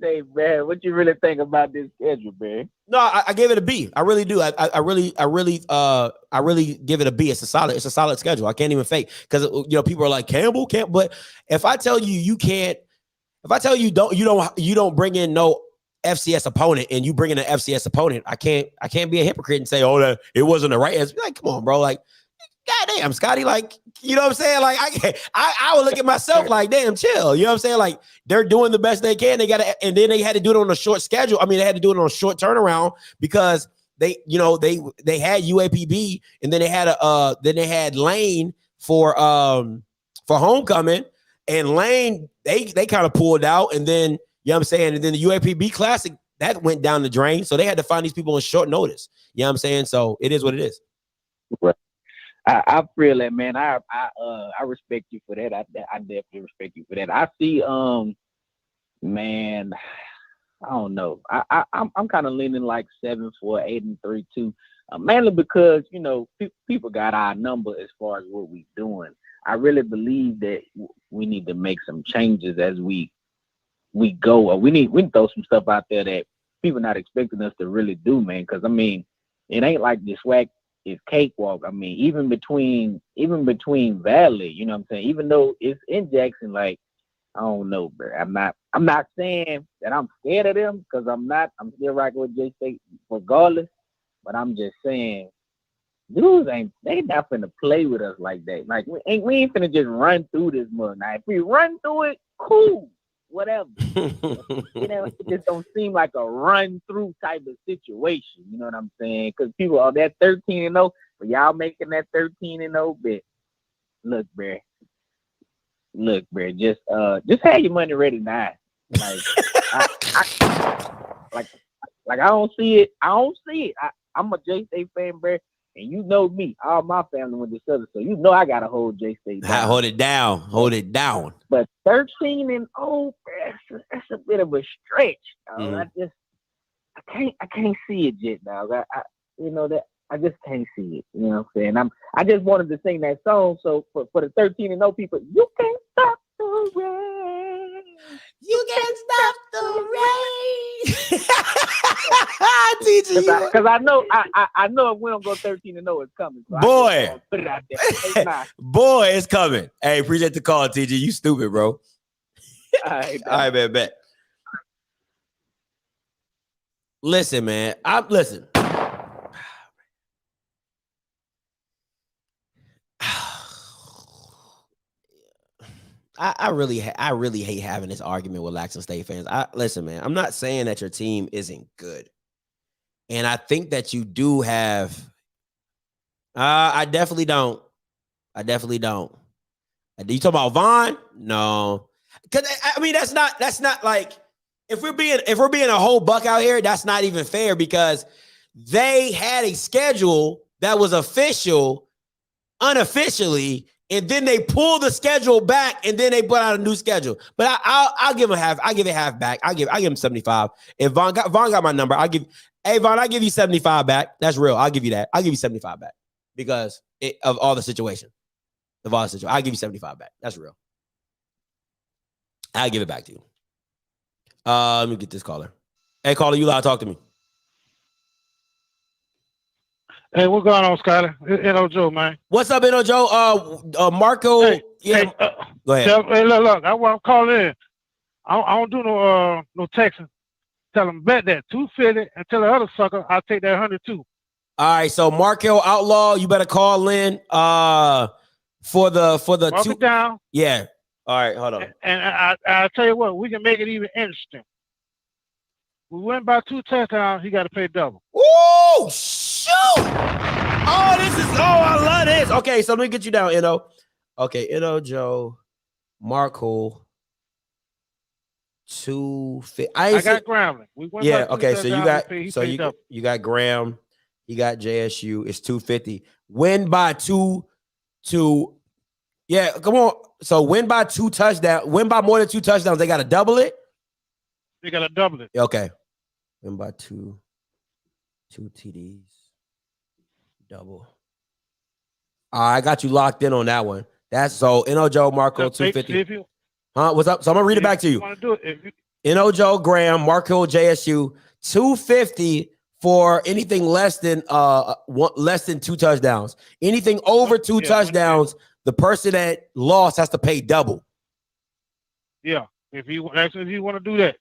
Hey, man, what you really think about this schedule, man? No, I gave it a B. I really do. I really give it a B. It's a solid schedule. I can't even fake, because people are like Campbell can't. But if I tell you you can't, if I tell you you don't bring in no FCS opponent and you bring in an FCS opponent, I can't be a hypocrite and say, oh, that it wasn't the right answer. Like, come on, bro. Like, goddamn, Scotty. Like, you know what I'm saying? Like, I would look at myself like, damn, chill. You know what I'm saying? Like, they're doing the best they can. And then they had to do it on a short schedule. I mean, they had to do it on a short turnaround because they had UAPB, and then they had Lane for homecoming, and Lane they kind of pulled out, and then you know what I'm saying, and then the UAPB Classic that went down the drain, so they had to find these people on short notice. You know what I'm saying? So it is what it is. Right. I feel that, man. I respect you for that. I definitely respect you for that. I see, man, I don't know. I'm kind of leaning like 7-4, 8-3 too, mainly because people got our number as far as what we're doing. I really believe that we need to make some changes as we go. Or we need to throw some stuff out there that people not expecting us to really do, man. Because I mean, it ain't like this SWAC is cakewalk. I mean, even between Valley, you know what I'm saying? Even though it's in Jackson, like, I don't know, bro. I'm not saying that I'm scared of them, because I'm not. I'm still rocking with J State regardless. But I'm just saying, dudes they not finna play with us like that. Like, we ain't finna just run through this mug. Now, if we run through it, cool, whatever. It just don't seem like a run through type of situation. You know what I'm saying? Because people are that 13-0, but y'all making that 13-0 bet. Look, bro, just have your money ready now. Like, I don't see it. I'm a J State fan, bro. And you know me, all my family went to Southern, so you know I gotta hold J-State down. Hold it down. Hold it down. But 13-0, that's a bit of a stretch. Mm-hmm. I can't see it yet, dog. I just can't see it. You know what I'm saying? I just wanted to sing that song. So for the 13-0 people, you can't stop the rain. You can't stop the rain. Teacher, because I know if we don't go 13-0, it's coming. So boy, put it out there. Boy, it's coming. Hey, appreciate the call, TG. You stupid, bro. All right, man, bet. Listen, man. Listen. I really hate having this argument with Laxton State fans. Listen, man. I'm not saying that your team isn't good, and I think that you do have. I definitely don't. You talking about Vaughn? No, because I mean that's not like if we're being a whole buck out here, that's not even fair because they had a schedule that was official, unofficially. And then they pull the schedule back, and then they put out a new schedule. But I'll give him half. I give it half back. I give him 75. If Vaughn got my number, Vaughn, I give you 75 back. That's real. I'll give you that. I'll give you 75 back because of all the situation. I'll give you 75 back. That's real. I'll give it back to you. Let me get this caller. Hey, caller, you allowed to talk to me. Hey, what's going on, Skyler? N.O. Joe, man. What's up, N.O. Joe? Marco. Hey, go ahead. Hey, look, that's why I'm calling in. I don't do no texting. Tell them bet that 250 and tell the other sucker I'll take that 102. All right, so Markel Outlaw, you better call in for the Mark it down. Yeah. All right, hold on. And I tell you what, we can make it even interesting. We win by 2 touchdowns, he got to pay double. Ooh, shoot! I love this. Okay, so let me get you down, N.O. Okay, N.O. Joe, Marco, 250. I got Grambling. Yeah, okay, so you got Graham, you got JSU. It's 250. Win by 2. Yeah, come on. So win by 2 touchdowns. Win by more than 2 touchdowns. They got to double it. They got to double it. Okay. Win by 2 TDs. Double. I got you locked in on that one. That's so N.O. Joe, Marco, 250. What's up? So I'm gonna read it back to you. N.O. Joe, Graham, Marco, JSU, 250 for anything less than 2 touchdowns. Anything over 2 touchdowns, the person that lost has to pay double. Yeah, if you want to do that.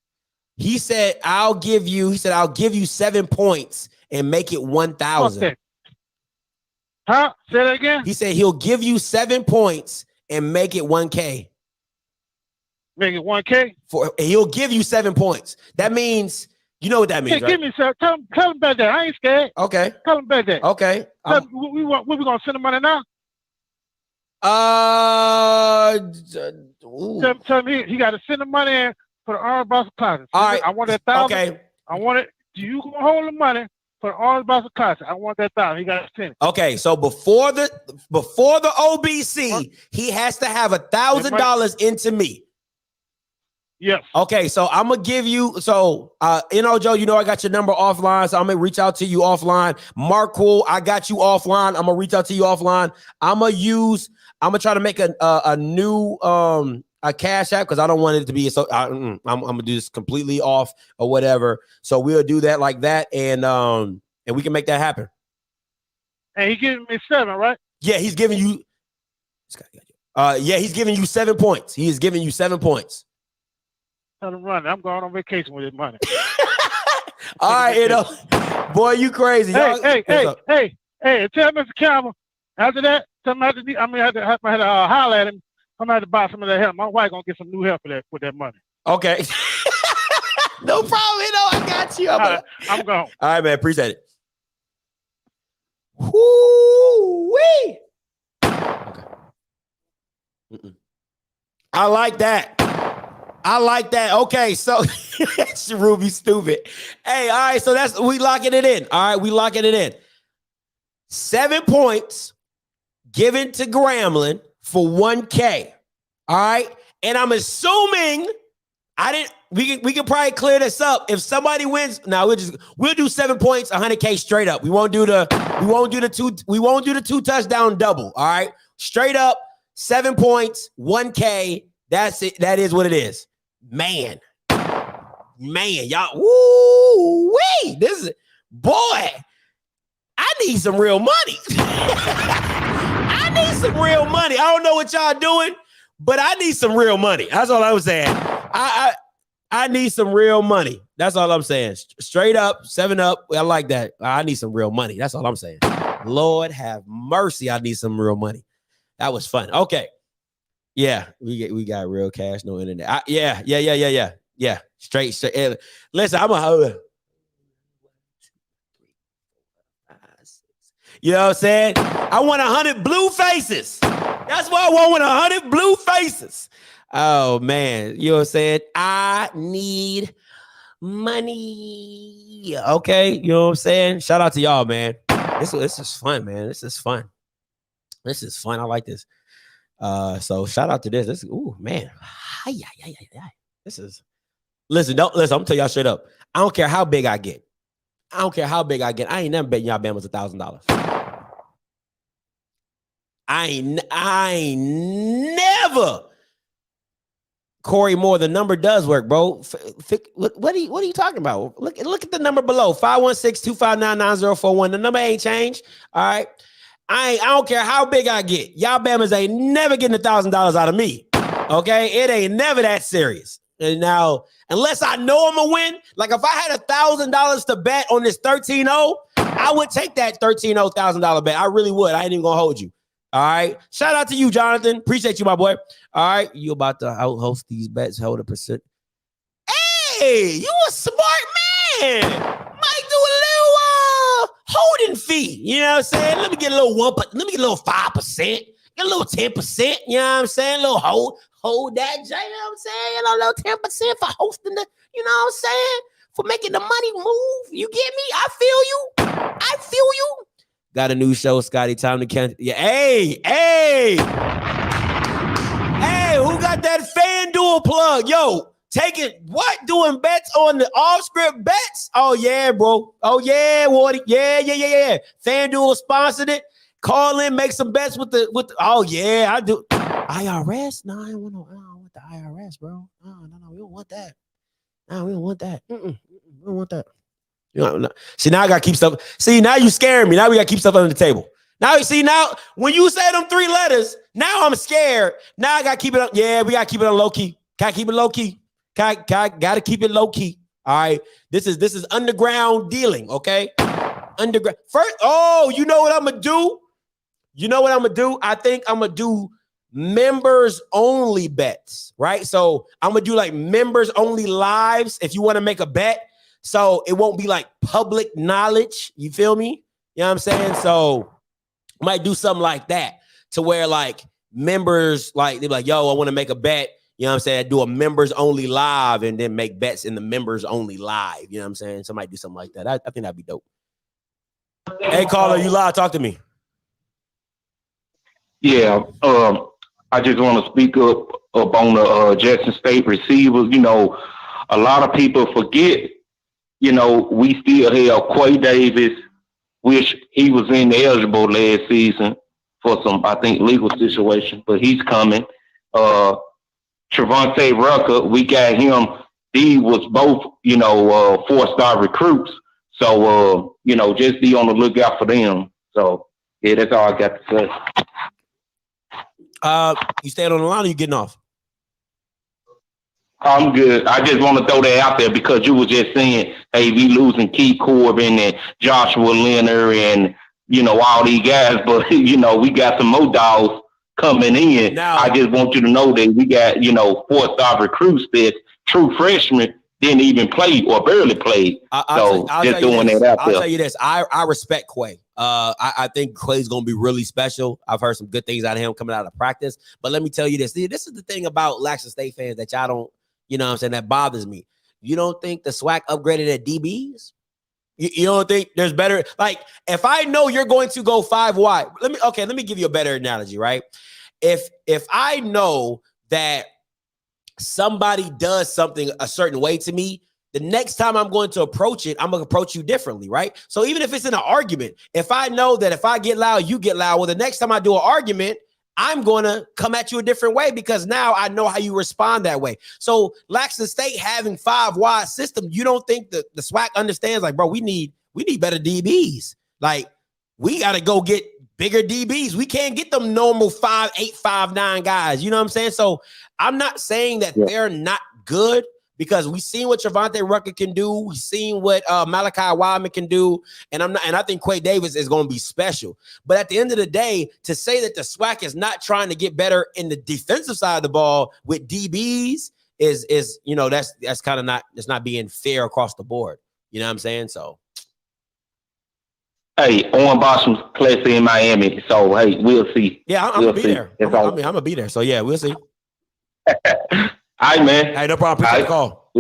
He said, I'll give you 7 points and make it 1,000. Huh? Say that again? He said he'll give you 7 points and make it 1K. Make it 1K? He'll give you 7 points. That means, you know what that means, right? Give me 7. Tell him about that. I ain't scared. Okay. Tell him about that. Okay. We going to send him money now? Tell him he got to send the money in for the Orange Box Classic. All right. I want that 1,000. Okay. I want it. You going to hold the money for the Orange Box Classic. I want that 1,000. He got to send it. Okay. So before the OBC, he has to have $1,000 into me. Yes. Okay, so I'm gonna give you. So, N.O. Joe, you know I got your number offline, so I'm gonna reach out to you offline. Marco, I got you offline. I'm gonna reach out to you offline. I'm gonna try to make a new a Cash App because I don't want it to be so. I'm gonna do this completely off or whatever. So we'll do that like that, and we can make that happen. And he giving me 7, right? Yeah, he's giving you. He's giving you 7 points. He is giving you 7 points. Tell him run. I'm going on vacation with his money. All right, boy, you crazy. Hey, tell Mr. Campbell. After that, I had to holler at him. I'm gonna have to buy some of that help. My wife gonna get some new help with that money. Okay. No problem, I got you. I'm gone. All right, man. Appreciate it. Woo-wee. Okay. I like that. Okay, so Ruby stupid. Hey, all right, so we locking it in. All right, we locking it in. 7 points given to Grambling for 1K. All right. And I'm assuming we can probably clear this up. If somebody wins, now we'll do 7 points, 100K straight up. We won't do the two touchdown double. All right. Straight up, 7 points, 1K. That's it. That is what it is. Man, y'all. Woo wee. This is boy. I need some real money. I need some real money. I don't know what y'all doing, but I need some real money. That's all I was saying. I need some real money. That's all I'm saying. Straight up, 7 up. I like that. I need some real money. That's all I'm saying. Lord have mercy. I need some real money. That was fun. Okay. Yeah, we got real cash, no internet. Yeah. Straight. Listen, I'm a. You know what I'm saying? I want 100 blue faces. That's what I want, 100 blue faces. Oh, man. You know what I'm saying? I need money. Okay. You know what I'm saying? Shout out to y'all, man. This is fun, man. This is fun. I like this. So shout out to this. Ooh, man. This is, listen, I'm gonna tell y'all straight up. I don't care how big I get. I ain't never betting y'all Bama's $1,000. I ain't never. Corey Moore, the number does work, bro. What are you talking about? Look at the number below, 516-259-9041. The number ain't changed. All right. I don't care how big I get. Y'all Bammers ain't never getting $1,000 out of me. Okay. It ain't never that serious. And now, unless I know I'm gonna win, like if I had $1,000 to bet on this 13-0, I would take that $1,000 bet. I really would. I ain't even gonna hold you. All right. Shout out to you, Jonathan. Appreciate you, my boy. All right. You about to host these bets, hold a percent. Hey, you a smart man. Might do a little holding fee. You know what I'm saying? Let me get a little 5%. Get a little 10%. You know what I'm saying? A little hold that, you know what I'm saying? A little 10% for hosting the, you know what I'm saying? For making the money move. You get me? I feel you. Got a new show, Scotty. Time to count. Yeah. Hey, who got that FanDuel plug? Yo, doing bets on the OFFScript bets? Oh, yeah, bro. Oh, yeah, Wardy. Yeah. FanDuel sponsored it. Call in, make some bets with the oh, yeah, I do. IRS? No, I don't want the IRS, bro. No, we don't want that. No, we don't want that. We don't want that. You know, no. See, now I gotta keep stuff. See, now you scaring me. Now we gotta keep stuff under the table. Now when you say them 3 letters, now I'm scared. Now I gotta keep it up. Yeah, we gotta keep it on low key. Gotta keep it low key. Gotta keep it low key. All right. This is underground dealing. Okay. Underground. First, you know what I'm gonna do? I think I'm gonna do members only bets, right? So I'm gonna do like members only lives if you want to make a bet. So it won't be like public knowledge. You feel me? You know what I'm saying? So I might do something like that to where like members, like they're like, yo, I want to make a bet. You know what I'm saying? Do a members only live and then make bets in the members only live. You know what I'm saying? Somebody do something like that. I think that'd be dope. Hey, caller, you live? Talk to me. Yeah, I just want to speak up on the Jackson State receivers. You know, a lot of people forget, you know, we still have Quay Davis, which he was ineligible last season for some, I think, legal situation, but he's coming. Trevontae Rucker, we got him. He was both, you know, 4-star recruits. So, you know, just be on the lookout for them. So, yeah, that's all I got to say. You staying on the line or you getting off? I'm good. I just want to throw that out there because you were just saying, hey, we losing Keith Corbin and Joshua Leonard and, you know, all these guys. But, you know, we got some more dogs coming in. Now, I just want you to know that we got, you know, 4-star recruits that true freshmen didn't even play or barely played. I'll tell you this. I respect Quay. I think Quay's going to be really special. I've heard some good things out of him coming out of practice. But let me tell you this. This is the thing about Laxton State fans that y'all don't, you know what I'm saying, that bothers me. You don't think the SWAC upgraded at DBs? You don't think there's better? Like, if I know you're going to go 5 wide, let me give you a better analogy, right? If I know that somebody does something a certain way to me, the next time I'm going to approach it, I'm going to approach you differently, right? So even if it's in an argument, if I know that if I get loud, you get loud, well, the next time I do an argument, I'm going to come at you a different way because now I know how you respond that way. So Laxton State having 5 wide system, you don't think the SWAC understands, like, bro, we need better DBs. Like, we got to go get bigger DBs. We can't get them normal 5'8", 5'9" guys. You know what I'm saying? So I'm not saying that they're not good, because we've seen what Javante Rucker can do. We've seen what Malachi Wideman can do. And I think Quay Davis is going to be special. But at the end of the day, to say that the SWAC is not trying to get better in the defensive side of the ball with DBs is that's kind of not, it's not being fair across the board. You know what I'm saying? So. Hey, Owen Boston's classy in Miami. So, hey, we'll see. Yeah, I'm going to be there. I'm going to be there. So, yeah, we'll see. All right, man. Hey, no problem. Appreciate the call.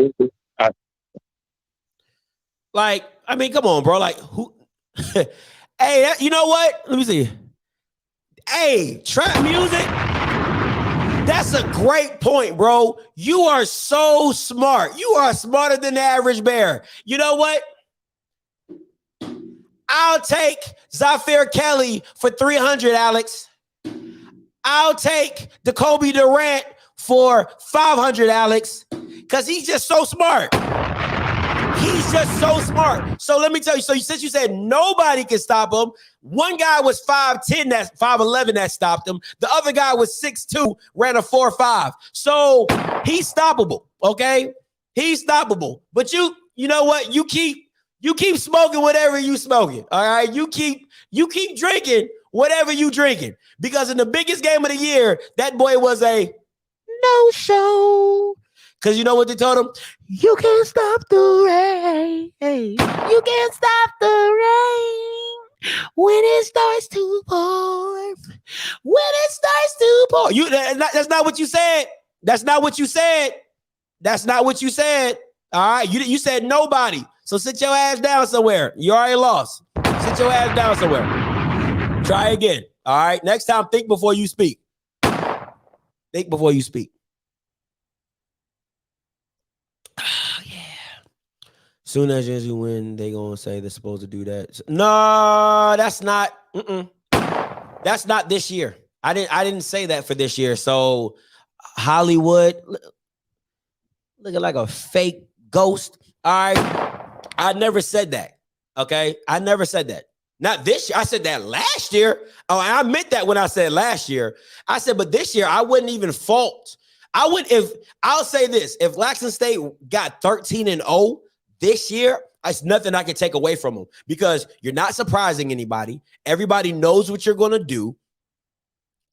Like, I mean, come on, bro. Like, who? Hey, you know what? Let me see. Hey, trap music. That's a great point, bro. You are so smart. You are smarter than the average bear. You know what? I'll take Zafir Kelly for 300, Alex. I'll take Jacoby Durant for 500, Alex, because he's just so smart. He's just so smart. So let me tell you, since you said nobody can stop him, one guy was 5'10", that's 5'11", that stopped him. The other guy was 6'2", ran a 4.5. So he's stoppable, okay? He's stoppable. But you know what? You keep smoking whatever you smoking, all right? You keep drinking whatever you drinking, because in the biggest game of the year, that boy was a no-show. Because you know what they told him? You can't stop the rain. You can't stop the rain when it starts to pour. When it starts to pour. That's not what you said. That's not what you said. That's not what you said. All right? You said nobody. So sit your ass down somewhere. You already lost. Sit your ass down somewhere. Try again. All right? Next time, think before you speak. Think before you speak. Soon as you win, they gonna say they're supposed to do that. No, that's not. That's not this year. I didn't say that for this year. So Hollywood looking like a fake ghost. All right, I never said that. Okay, I never said that. Not this year. I said that last year. Oh, I meant that when I said last year. I said, but this year I wouldn't even fault. I'll say this: if Laxton State got 13-0. This year, it's nothing I can take away from them, because you're not surprising anybody. Everybody knows what you're going to do.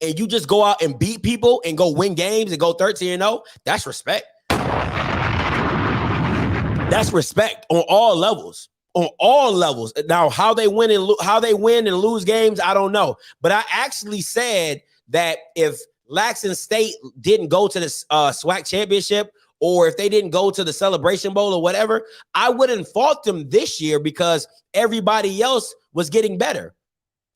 And you just go out and beat people and go win games and go 13-0. That's respect. That's respect on all levels. On all levels. Now, how they win and lose games, I don't know. But I actually said that if Laxton State didn't go to the SWAC championship, or if they didn't go to the Celebration Bowl or whatever, I wouldn't fault them this year because everybody else was getting better.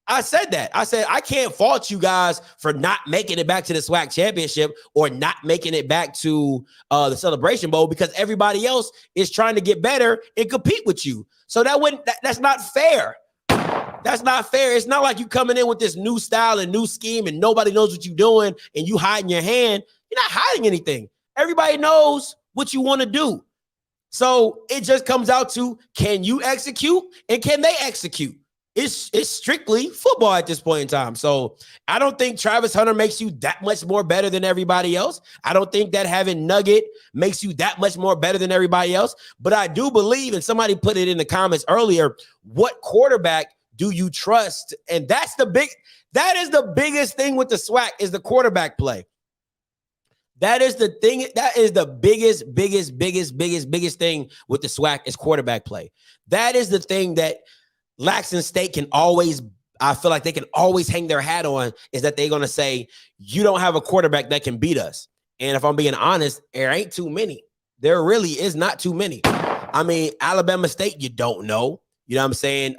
I said that. I said, I can't fault you guys for not making it back to the SWAC championship or not making it back to the Celebration Bowl, because everybody else is trying to get better and compete with you. So that's not fair. That's not fair. It's not like you coming in with this new style and new scheme and nobody knows what you're doing and you hiding your hand. You're not hiding anything. Everybody knows what you want to do. So it just comes out to, can you execute and can they execute? It's strictly football at this point in time. So I don't think Travis Hunter makes you that much more better than everybody else. I don't think that having Nugget makes you that much more better than everybody else. But I do believe, and somebody put it in the comments earlier, what quarterback do you trust? And that is the biggest thing with the SWAC, is the quarterback play. That is the thing. That is the biggest thing with the SWAC, is quarterback play. That is the thing that Laxton State can always, I feel like they can always hang their hat on, is that they're going to say, you don't have a quarterback that can beat us. And if I'm being honest, there ain't too many. There really is not too many. I mean, Alabama State, you don't know. You know what I'm saying?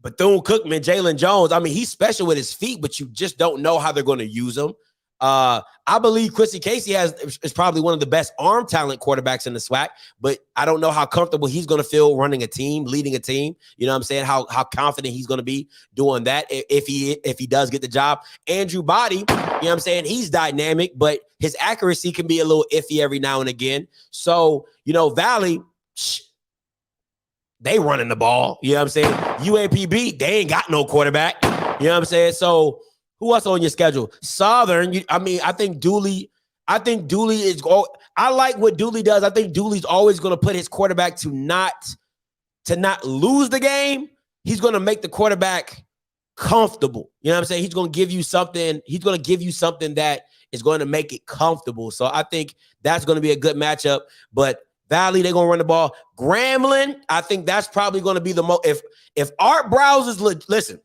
Bethune-Cookman, Jalen Jones. I mean, he's special with his feet, but you just don't know how they're going to use him. I believe Chrissy Casey is probably one of the best arm talent quarterbacks in the SWAC, but I don't know how comfortable he's going to feel running a team, leading a team. You know what I'm saying? How confident he's going to be doing that if he does get the job. Andrew Body, you know what I'm saying? He's dynamic, but his accuracy can be a little iffy every now and again. So, you know, Valley, they running the ball. You know what I'm saying? UAPB, they ain't got no quarterback. You know what I'm saying? So who else on your schedule? Southern. I think Dooley is. I like what Dooley does. I think Dooley's always going to put his quarterback to not lose the game. He's going to make the quarterback comfortable. You know what I'm saying? He's going to give you something. He's going to give you something that is going to make it comfortable. So I think that's going to be a good matchup. But Valley, they're going to run the ball. Grambling, I think that's probably going to be the most. If Art Browse is listen.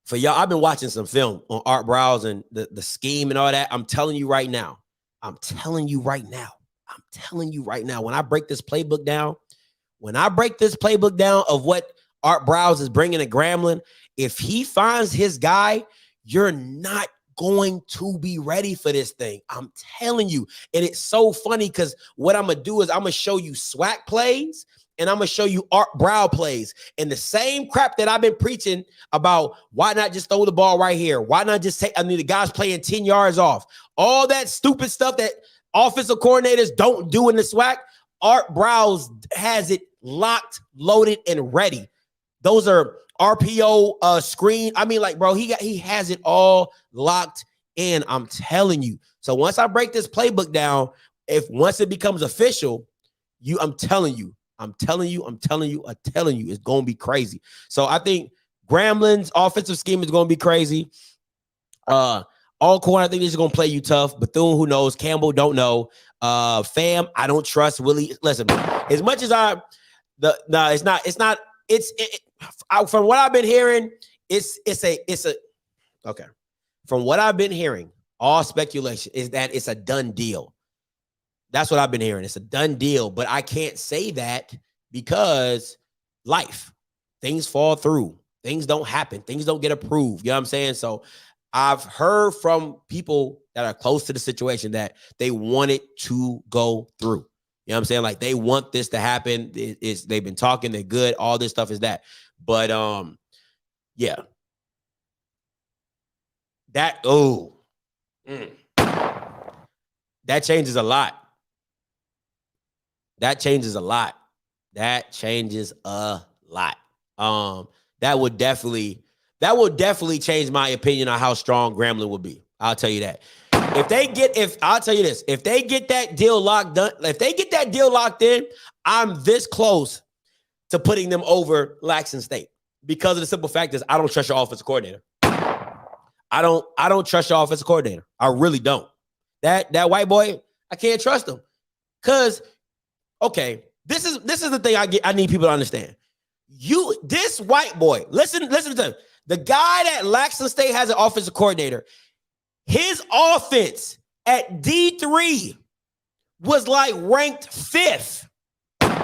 For y'all, I've been watching some film on Art Browse and the scheme and all that. I'm telling you right now. When I break this playbook down, of what Art Browse is bringing to Grambling, if he finds his guy, you're not going to be ready for this thing. I'm telling you. And it's so funny because what I'm going to do is I'm going to show you SWAC plays and I'm going to show you Art Brow plays. And the same crap that I've been preaching about, why not just throw the ball right here? Why not just the guy's playing 10 yards off. All that stupid stuff that offensive coordinators don't do in the SWAC, Art Browse has it locked, loaded, and ready. Those are RPO screen. I mean, like, bro, he has it all locked in. I'm telling you. So once I break this playbook down, once it becomes official, I'm telling you, it's going to be crazy. So I think Grambling's offensive scheme is going to be crazy. Alcorn, I think they're going to play you tough. Bethune, who knows? Campbell, don't know. Fam, I don't trust Willie. Listen, as much as from what I've been hearing, okay. From what I've been hearing, all speculation is that it's a done deal. That's what I've been hearing. It's a done deal, but I can't say that because things fall through. Things don't happen. Things don't get approved. You know what I'm saying? So I've heard from people that are close to the situation that they want it to go through. You know what I'm saying? Like, they want this to happen. They've been talking. They're good. All this stuff is that. But, yeah. That changes a lot. That changes a lot. That would definitely change my opinion on how strong Grambling would be. I'll tell you that. I'll tell you this, if they get that deal locked in, I'm this close to putting them over Laxton State because of the simple fact is I don't trust your offensive coordinator. I don't trust your offensive coordinator. I really don't. That white boy, I can't trust him. Cause okay, this is the thing I need people to understand. This white boy, listen to him. The guy that Laxton State has an offensive coordinator, his offense at D3 was like ranked 5th.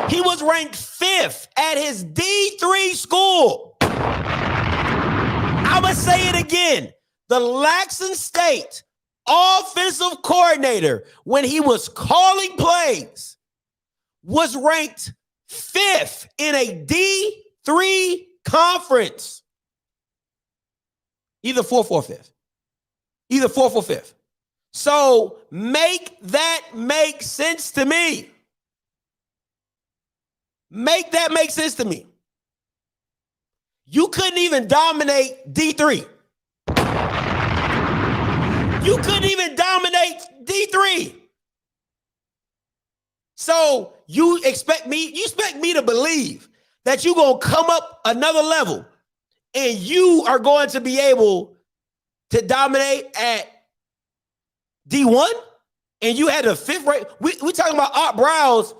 He was ranked 5th at his D3 school. I'm going to say it again. The Laxton State offensive coordinator, when he was calling plays, was ranked 5th in a D3 conference. Either 4th or 5th. Either 4th or 5th. So make that make sense to me. Make that make sense to me. You couldn't even dominate D3. You couldn't even dominate D3. So you expect me to believe that you're going to come up another level and you are going to be able to dominate at D1? And you had a 5th rate. We talking about Art Browse,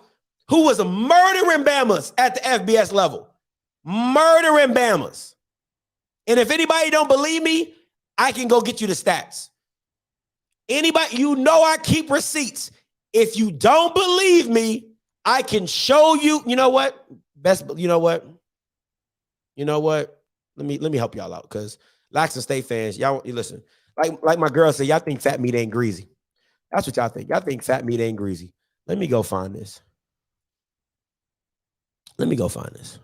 who was murdering Bamas at the FBS level. Murdering Bamas. And if anybody don't believe me, I can go get you the stats. Anybody, I keep receipts. If you don't believe me, I can show you. You know what? Best, you know what? You know what? Let me help y'all out because Laxton State fans, y'all listen. Like my girl said, y'all think fat meat ain't greasy. That's what y'all think. Y'all think fat meat ain't greasy. Let me go find this. Let me go find this.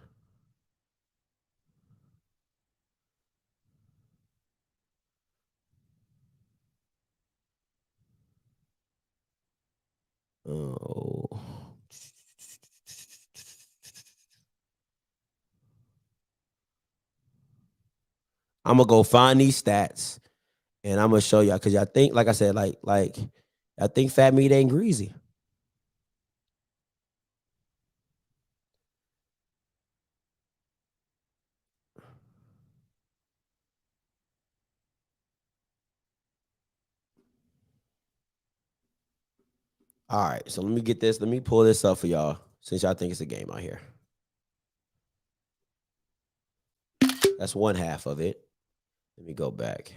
Oh. I'm gonna go find these stats and I'm gonna show y'all because y'all think, like I said, like I think fat meat ain't greasy. All right, so let me get this. Let me pull this up for y'all since y'all think it's a game out here. That's one half of it. Let me go back.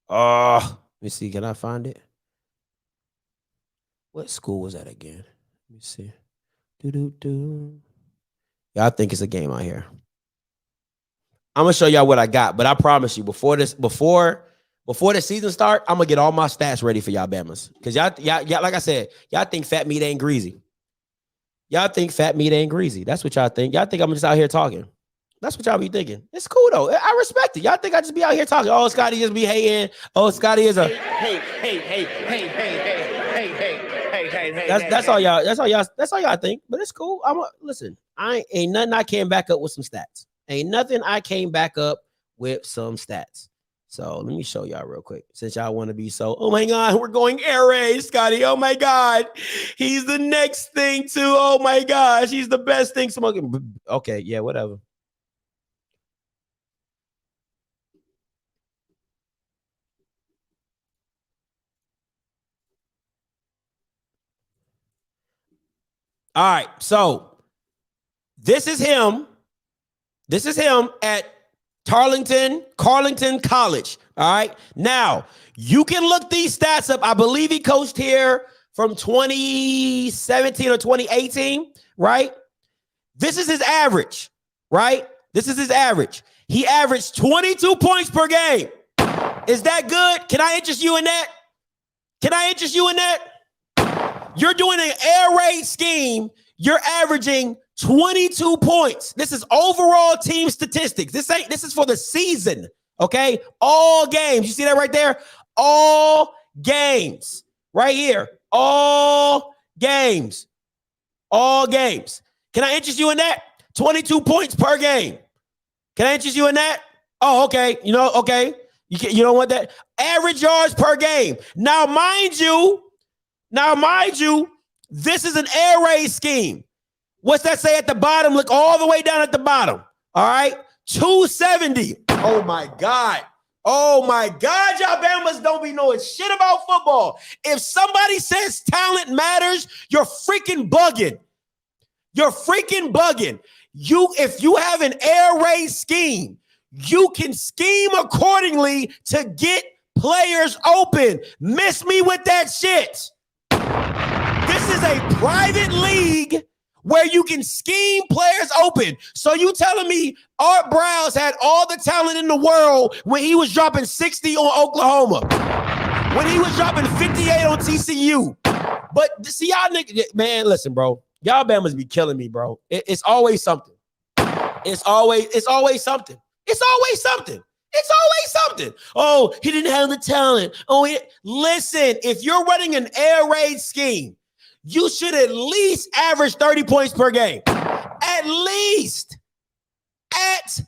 Let me see. Can I find it? What school was that again? Let me see. Y'all think it's a game out here. I'm gonna show y'all what I got, but I promise you, before the season start, I'm gonna get all my stats ready for y'all Bamas. Because y'all, like I said, y'all think fat meat ain't greasy. Y'all think fat meat ain't greasy. That's what y'all think. Y'all think I'm just out here talking. That's what y'all be thinking. It's cool though. I respect it. Y'all think I just be out here talking. Oh, Scotty just be hating. Oh, Scotty is a hey. That's all y'all. That's all y'all think. But it's cool. Listen. Ain't nothing I came back up with some stats. Ain't nothing I came back up with some stats. So let me show y'all real quick. Since y'all want to be so, oh my God, we're going air raid, Scotty. Oh my God. He's the next thing too. Oh my gosh. He's the best thing smoking. Okay, yeah, whatever. All right, so this is him. This is him at Carleton College. All right. Now, you can look these stats up. I believe he coached here from 2017 or 2018, right? This is his average, right? This is his average. He averaged 22 points per game. Is that good? Can I interest you in that? Can I interest you in that? You're doing an air raid scheme. You're averaging 22 points. This is overall team statistics. This is for the season. Okay. All games. You see that right there? All games. Right here. All games. All games. Can I interest you in that? 22 points per game. Can I interest you in that? Oh, okay. Okay. You don't want that? Average yards per game. Now, mind you, this is an air raid scheme. What's that say at the bottom? Look all the way down at the bottom. All right. 270. Oh my God. Oh my God. Y'all Bamas don't be knowing shit about football. If somebody says talent matters, you're freaking bugging. You're freaking bugging. If you have an air raid scheme, you can scheme accordingly to get players open. Miss me with that shit. This is a private league where you can scheme players open. So you telling me Art Browse had all the talent in the world when he was dropping 60 on Oklahoma, when he was dropping 58 on TCU. But see, y'all niggas, man, listen, bro. Y'all Bamas be killing me, bro. It's always something. It's always something. It's always something. It's always something. Oh, he didn't have the talent. Oh, listen, if you're running an air raid scheme, you should at least average 30 points per game. At least. At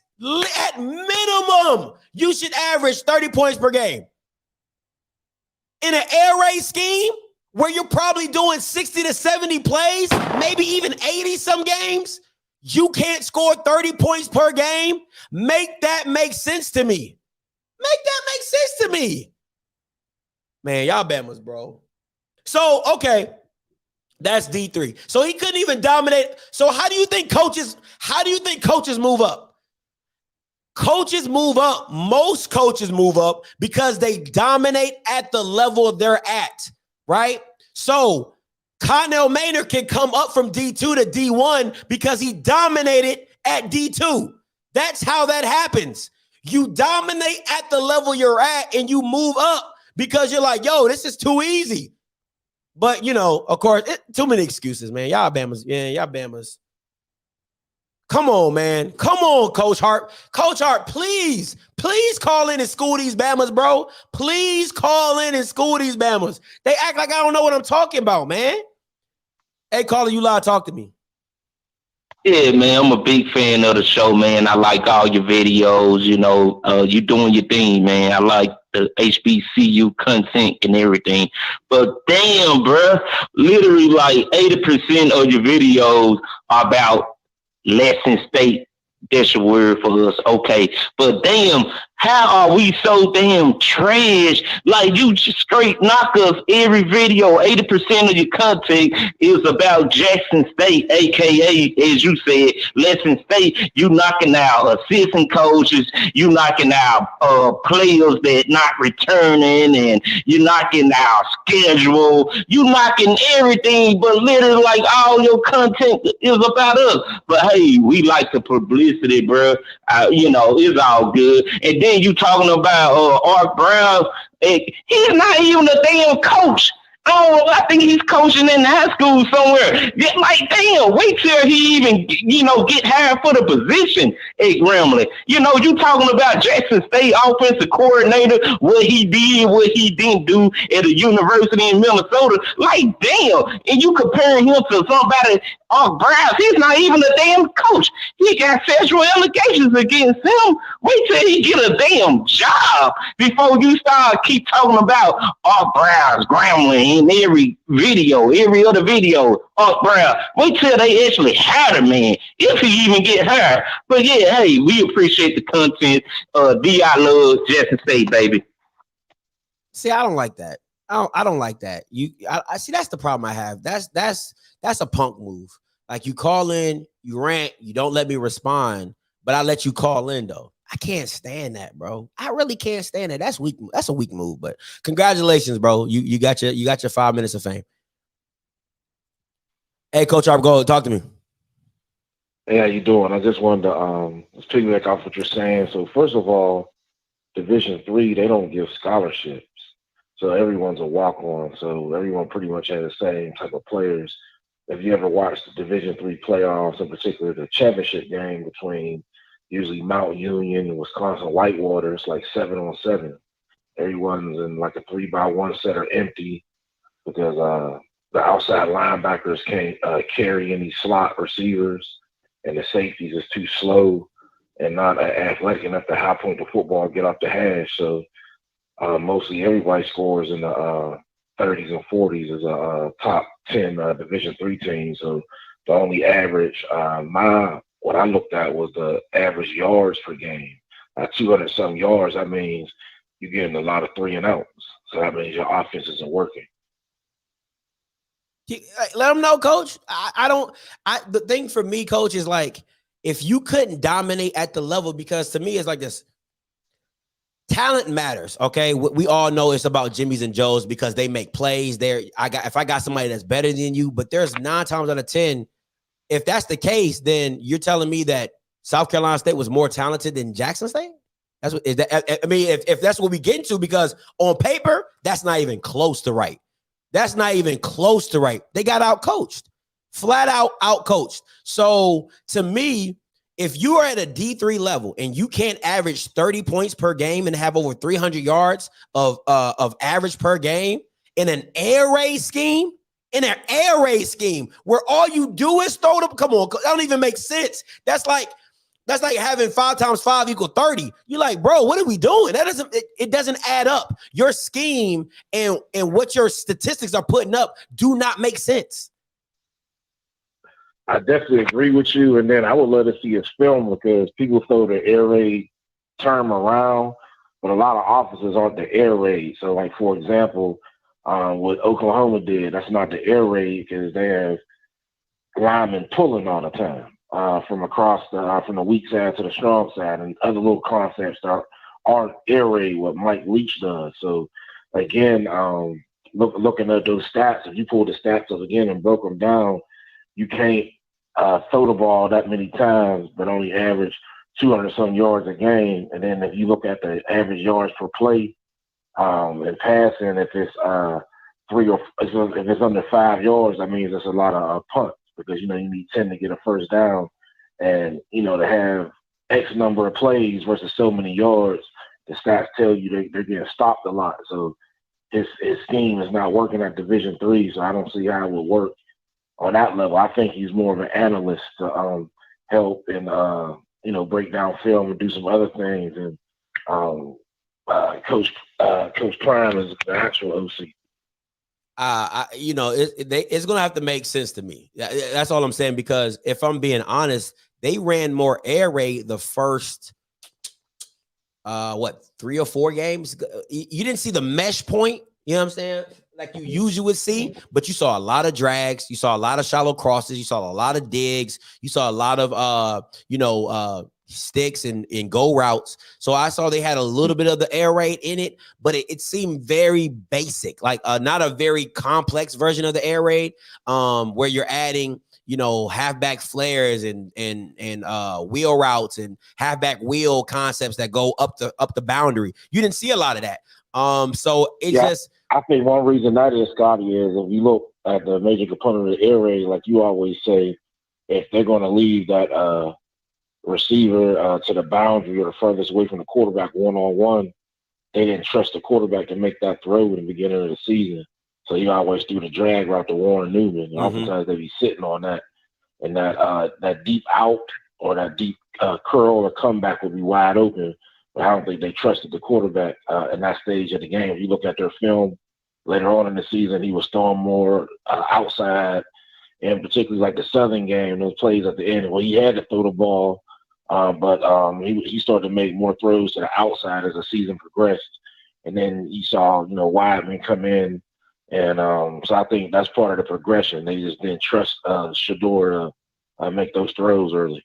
minimum, you should average 30 points per game. In an air raid scheme, where you're probably doing 60 to 70 plays, maybe even 80 some games, you can't score 30 points per game. Make that make sense to me. Make that make sense to me. Man, y'all Bamas, bro. So, okay. That's D3. So he couldn't even dominate. So how do you think coaches move up? Coaches move up. Most coaches move up because they dominate at the level they're at, right? So Connell Maynard can come up from D2 to D1 because he dominated at D2. That's how that happens. You dominate at the level you're at and you move up because you're like, yo, this is too easy. But, you know, of course, too many excuses, man. Y'all Bamas. Come on, man. Come on, Coach Hart. Coach Hart, please call in and school these Bamas, bro. Please call in and school these Bamas. They act like I don't know what I'm talking about, man. Hey, caller, you live, talk to me. Yeah, man, I'm a big fan of the show, man. I like all your videos, you know, you doing your thing, man. I like the HBCU content and everything. But damn, bro, literally like 80% of your videos are about Lesson State. That's a word for us, okay. But damn, how are we so damn trash? Like, you just straight knock us every video. 80% of your content is about Jackson State, aka, as you said, Lesson State. You knocking out assistant coaches, you knocking out players that not returning, and you knocking out schedule, you knocking everything, but literally like all your content is about us. But hey, we like the publicity, bro. You know, it's all good. And then you talking about Art Brown. He's not even a damn coach. Oh, I think he's coaching in high school somewhere. Like, damn, wait till he even, you know, get hired for the position at Grambling. You know, you talking about Jackson State offensive coordinator, what he did, what he didn't do at a university in Minnesota. Like, damn, and you comparing him to somebody, Brown, he's not even a damn coach. He got sexual allegations against him. Wait till he get a damn job before you start keep talking about Brown's Grambling in every video, every other video. Brown. Wait till they actually hire the man, if he even get hired. But yeah, hey, we appreciate the content. D.I. love Jackson State, baby. See, I don't like that. I don't like that. I see, that's the problem I have. That's a punk move. Like, you call in, you rant, you don't let me respond, but I let you call in though. I can't stand that, bro. I really can't stand that. That's weak. That's a weak move. But congratulations, bro. You got your 5 minutes of fame. Hey, Coach Arp, go talk to me. Hey, how you doing? I just wanted to piggyback off what you're saying. So first of all, Division III, they don't give scholarships. So everyone's a walk-on. So everyone pretty much has the same type of players. If you ever watched the Division III playoffs, in particular the championship game between usually Mount Union and Wisconsin Whitewater, it's like 7-on-7. Everyone's in like a 3-by-1 set are empty because the outside linebackers can't carry any slot receivers, and the safeties is too slow and not athletic enough to high point the football and get off the hash. So mostly everybody scores in the 30s and 40s as a top 10 Division III team. So the only average, what I looked at was the average yards per game. 200-some yards, that means you're getting a lot of 3 and outs. So that means your offense isn't working. Let them know, Coach. The thing for me, Coach, is like, if you couldn't dominate at the level, because to me, it's like this. Talent matters, okay? We all know it's about Jimmys and Joes because they make plays. If I got somebody that's better than you, but there's 9 times out of 10, if that's the case, then you're telling me that South Carolina State was more talented than Jackson State? That's what is that? I mean, if that's what we get into, because on paper, that's not even close to right. That's not even close to right. They got out-coached, flat out coached. So to me, if you are at a D3 level and you can't average 30 points per game and have over 300 yards of average per game in an air raid scheme, where all you do is throw them, come on, that don't even make sense. That's like having 5 times 5 equal 30. You're like, bro, what are we doing? It doesn't add up. Your scheme and what your statistics are putting up do not make sense. I definitely agree with you, and then I would love to see his film because people throw the air raid term around, but a lot of officers aren't the air raid. So, like, for example, what Oklahoma did, that's not the air raid because they have linemen pulling all the time from across from the weak side to the strong side, and other little concepts that aren't air raid what Mike Leach does. So, again, looking at those stats, if you pull the stats up again and broke them down, you can't throw the ball that many times, but only average 200 some yards a game. And then if you look at the average yards per play and passing, if it's if it's under 5 yards, that means it's a lot of punts because you need 10 to get a first down, and to have X number of plays versus so many yards, the stats tell you they're getting stopped a lot. So his scheme is not working at Division III, so I don't see how it would work on that level. I think he's more of an analyst to help and break down film and do some other things. And Coach Prime is the actual OC. It's gonna have to make sense to me. That's all I'm saying, because if I'm being honest, they ran more air raid the first 3 or 4 games. You didn't see the mesh point, you know what I'm saying, like you usually would see, but you saw a lot of drags, you saw a lot of shallow crosses, you saw a lot of digs, you saw a lot of sticks and go routes. So I saw they had a little bit of the air raid in it, but it seemed very basic, like not a very complex version of the air raid, where you're adding halfback FLAIRs and wheel routes and halfback wheel concepts that go up the boundary. You didn't see a lot of that. So I think one reason that is, Scotty, is if you look at the major component of the air raid, like you always say, if they're going to leave that receiver to the boundary or the furthest away from the quarterback one-on-one, they didn't trust the quarterback to make that throw in the beginning of the season. So he always threw the drag route to Warren Newman. And oftentimes they be sitting on that, and that deep out or that deep curl or comeback would be wide open. But I don't think they trusted the quarterback in that stage of the game. If you look at their film later on in the season, he was throwing more outside, and particularly like the Southern game, those plays at the end. Well, he had to throw the ball, but he started to make more throws to the outside as the season progressed. And then you saw, Wideman come in. And so I think that's part of the progression. They just didn't trust Shador to make those throws early.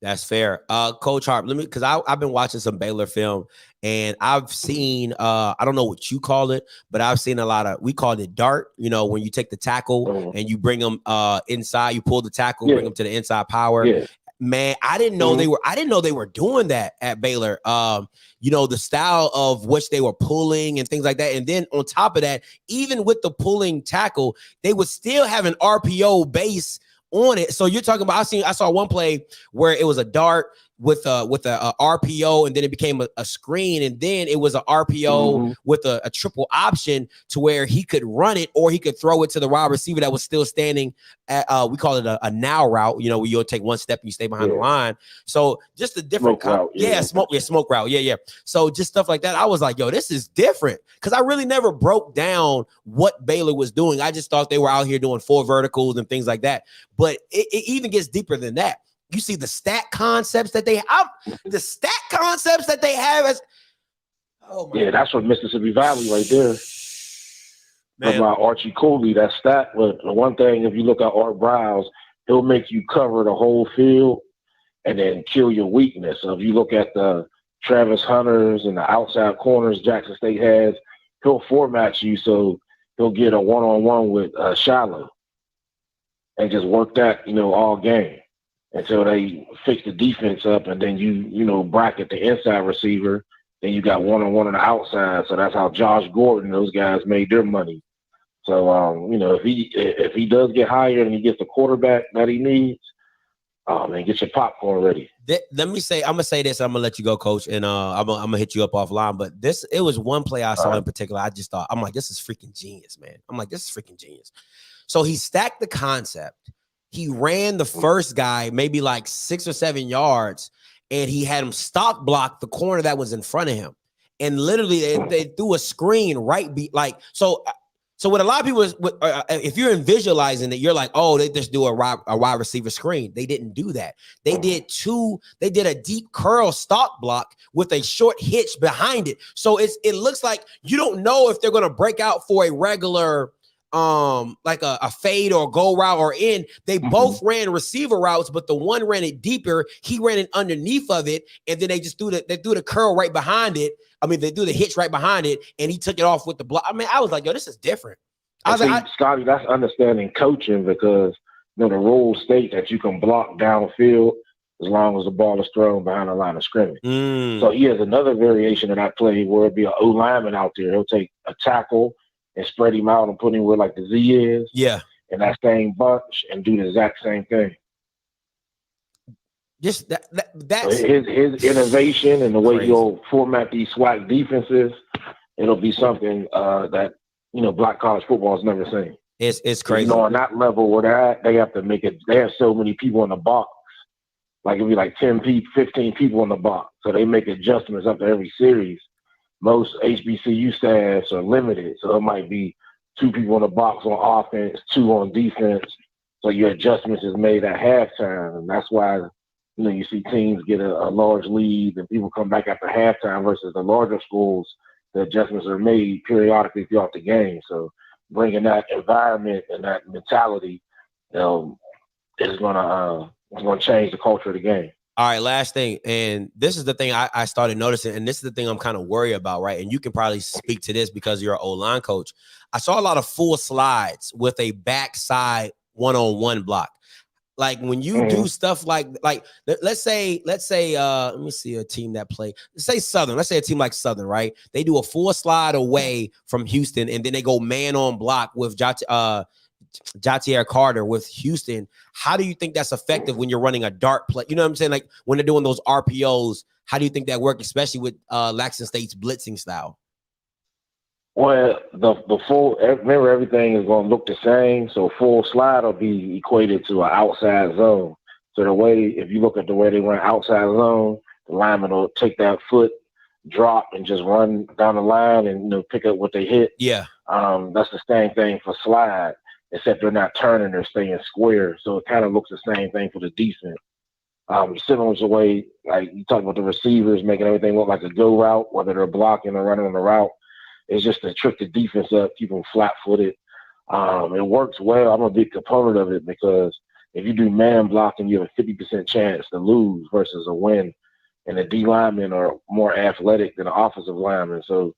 That's fair. Coach Harp, because I've been watching some Baylor film, and I've seen, I don't know what you call it, but I've seen a lot of, we called it dart, when you take the tackle and you bring them inside, you pull the tackle, bring them to the inside power. Yeah. Man, I didn't know they were doing that at Baylor. The style of which they were pulling and things like that. And then on top of that, even with the pulling tackle, they would still have an RPO base on it. So you're talking about, I saw one play where it was a dart with a RPO, and then it became a screen, and then it was a RPO with a triple option to where he could run it or he could throw it to the wide receiver that was still standing at, we call it a now route, where you'll take one step and you stay behind the line. So just a different smoke route. Yeah. So just stuff like that. I was like, yo, this is different, because I really never broke down what Baylor was doing. I just thought they were out here doing 4 verticals and things like that. But it even gets deeper than that. You see the stat concepts that they have. That's what Mississippi Valley right there. From Archie Coley, that stat. But the one thing, if you look at Art Browse, he'll make you cover the whole field and then kill your weakness. So if you look at the Travis Hunters and the outside corners Jackson State has, he'll format you so he'll get a one-on-one with Shallow and just work that, all game until they fix the defense up, and then you bracket the inside receiver. Then you got one-on-one on the outside. So that's how Josh Gordon, those guys made their money. So, if he does get hired and he gets the quarterback that he needs, and get your popcorn ready. Let me say, I'm gonna say this. I'm gonna let you go, Coach, and I'm gonna hit you up offline. But it was one play I saw in particular. I just thought, I'm like, this is freaking genius, man. So he stacked the concept. He ran the first guy maybe like 6 or 7 yards, and he had him stock block the corner that was in front of him. And literally, they threw a screen So what a lot of people, if you're visualizing it, you're like, oh, they just do a wide receiver screen. They didn't do that. They did a deep curl stock block with a short hitch behind it. So it looks like you don't know if they're going to break out for a regular a fade or go route or in. They both ran receiver routes, but the one ran it deeper. He ran it underneath of it, and then they just threw the curl right behind it. I mean, they threw the hitch right behind it, and he took it off with the block. I mean, I was like, yo, this is different. I was like, Scotty, that's understanding coaching because the rules state that you can block downfield as long as the ball is thrown behind the line of scrimmage. So he has another variation of that play where it'd be an O lineman out there. He'll take a tackle and spread him out and put him where like the Z is. Yeah. And that same bunch and do the exact same thing. Just that's so his innovation and the way he'll format these SWAC defenses, it'll be something that black college football has never seen. It's crazy. On that level where they're at, they have to make it. They have so many people in the box. Like it'll be like 10 people, 15 people in the box. So they make adjustments after every series. Most HBCU staffs are limited. So it might be 2 people in the box on offense, 2 on defense. So your adjustments is made at halftime. And that's why, you see teams get a large lead and people come back after halftime versus the larger schools. The adjustments are made periodically throughout the game. So bringing that environment and that mentality is going to change the culture of the game. All right, last thing, and this is the thing I started noticing, and this is the thing I'm kind of worried about, right? And you can probably speak to this because you're an O-line coach. I saw a lot of full slides with a backside one-on-one block. Like when you do stuff like let's say let me see a team that play. Let's say Southern. Let's say a team like Southern, right? They do a full slide away from Houston, and then they go man on block with Jatier Carter with Houston. How do you think that's effective when you're running a dart play? You know what I'm saying? Like when they're doing those RPOs, how do you think that works, especially with Laxton State's blitzing style? Well, the full, remember everything is going to look the same. So full slide will be equated to an outside zone. So the way, if you look at the way they run outside zone, the lineman will take that foot, drop, and just run down the line and pick up what they hit. Yeah. That's the same thing for slide, except they're not turning, they're staying square. So it kind of looks the same thing for the defense. Similar to the way, like you talk about the receivers making everything look like a go route, whether they're blocking or running on the route. It's just to trick the defense up, keep them flat-footed. It works well. I'm a big component of it because if you do man blocking, you have a 50% chance to lose versus a win. And the D linemen are more athletic than the offensive linemen. So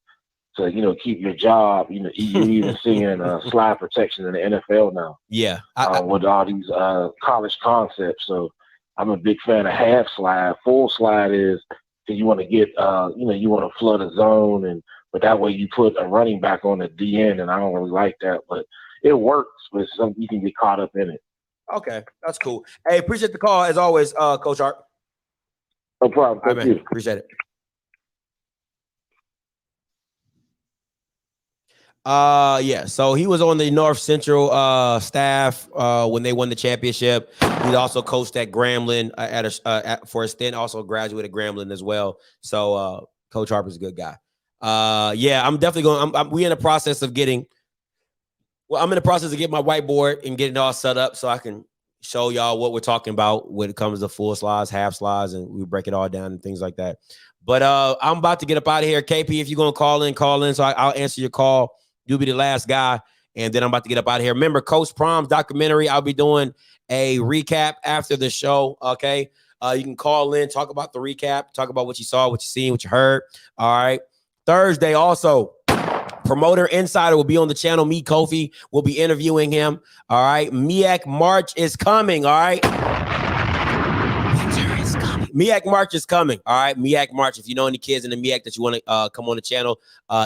to keep your job, you're even seeing slide protection in the NFL now. Yeah. With all these college concepts. So I'm a big fan of half slide. Full slide is because you want to get, you want to flood a zone but that way you put a running back on the DN, and I don't really like that. But it works, but you can get caught up in it. Okay, that's cool. Hey, appreciate the call as always, Coach Art. No problem. Thank you. Appreciate it. Yeah. So he was on the North Central staff when they won the championship. He also coached at Grambling for a stint. Also graduated Grambling as well. So Coach Harper's a good guy. Yeah, I'm definitely going. We in the process of getting. Well, I'm in the process of getting my whiteboard and getting it all set up so I can show y'all what we're talking about when it comes to full slides, half slides, and we break it all down and things like that. But I'm about to get up out of here. KP, if you're gonna call in. So I'll answer your call. You'll be the last guy, and then I'm about to get up out of here. Remember, Coach Prom's documentary. I'll be doing a recap after the show. Okay, you can call in, talk about the recap, talk about what you saw, what you seen, what you heard. All right. Thursday also, Promoter Insider will be on the channel. Me, Kofi, will be interviewing him. All right. MEAC March is coming. All right. Winter is coming. MEAC March is coming. All right. MEAC March. If you know any kids in the MEAC that you want to come on the channel,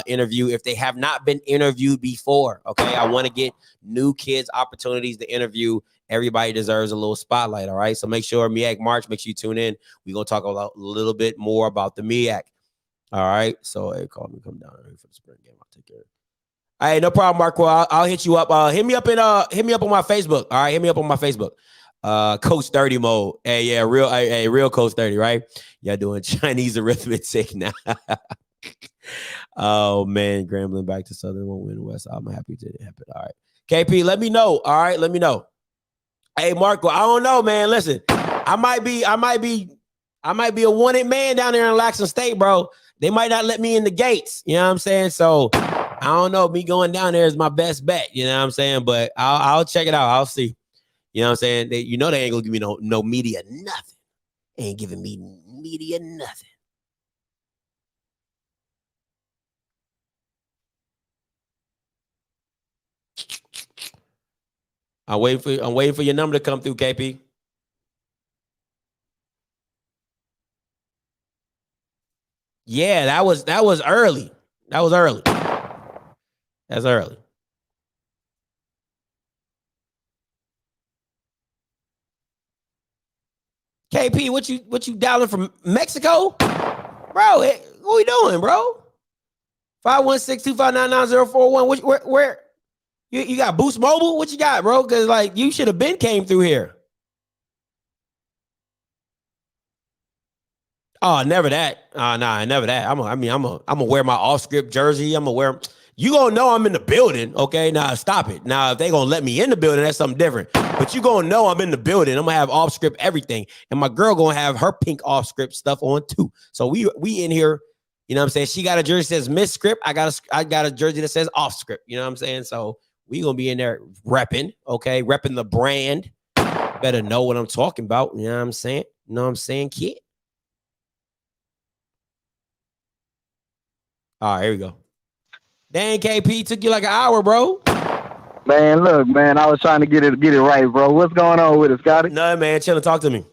interview, if they have not been interviewed before. Okay. I want to get new kids opportunities to interview. Everybody deserves a little spotlight. All right. So make sure MEAC March, make sure you tune in. We're going to talk a little bit more about the MEAC. All right, so hey, call me, come down for the spring game. I'll take care of it. All right, no problem, Marco. I'll hit you up. Hit me up on my Facebook. All right, hit me up on my Facebook. Coach 30 mode. Hey, yeah, real Coach 30, right? Yeah, doing Chinese arithmetic now. Oh man, Grambling back to Southern, won't win West. I'm happy to happen. All right, KP, let me know. All right, let me know. Hey, Marco, I don't know, man. Listen, I might be a wanted man down there in Laxton State, bro. They might not let me in the gates. You know what I'm saying? So I don't know. Me going down there is my best bet. You know what I'm saying? But I'll check it out. I'll see. You know what I'm saying? They ain't gonna give me no media, nothing. They ain't giving me media, nothing. I'm waiting for your number to come through, KP. Yeah, that was early. That was early. That's early. KP, what you dialing from Mexico? Bro, what we doing, bro? 516-259-9041. Where you got Boost Mobile? What you got, bro? Because like you should have been came through here. Oh, never that. Nah, never that. I'm gonna wear my OFFScript jersey. I'm gonna wear. You gonna know I'm in the building, okay? Now stop it. Now if they gonna let me in the building, that's something different. But you gonna know I'm in the building. I'm gonna have OFFScript everything, and my girl gonna have her pink OFFScript stuff on too. So we in here. You know what I'm saying? She got a jersey that says Miss Script. I got a jersey that says OFFScript. You know what I'm saying? So we gonna be in there repping, okay? Repping the brand. Better know what I'm talking about. You know what I'm saying? You know what I'm saying, kid? All right, here we go. Dang, KP, took you like an hour, bro. Man, look, man, I was trying to get it right, bro. What's going on with it, Scotty? No, man, chill and talk to me.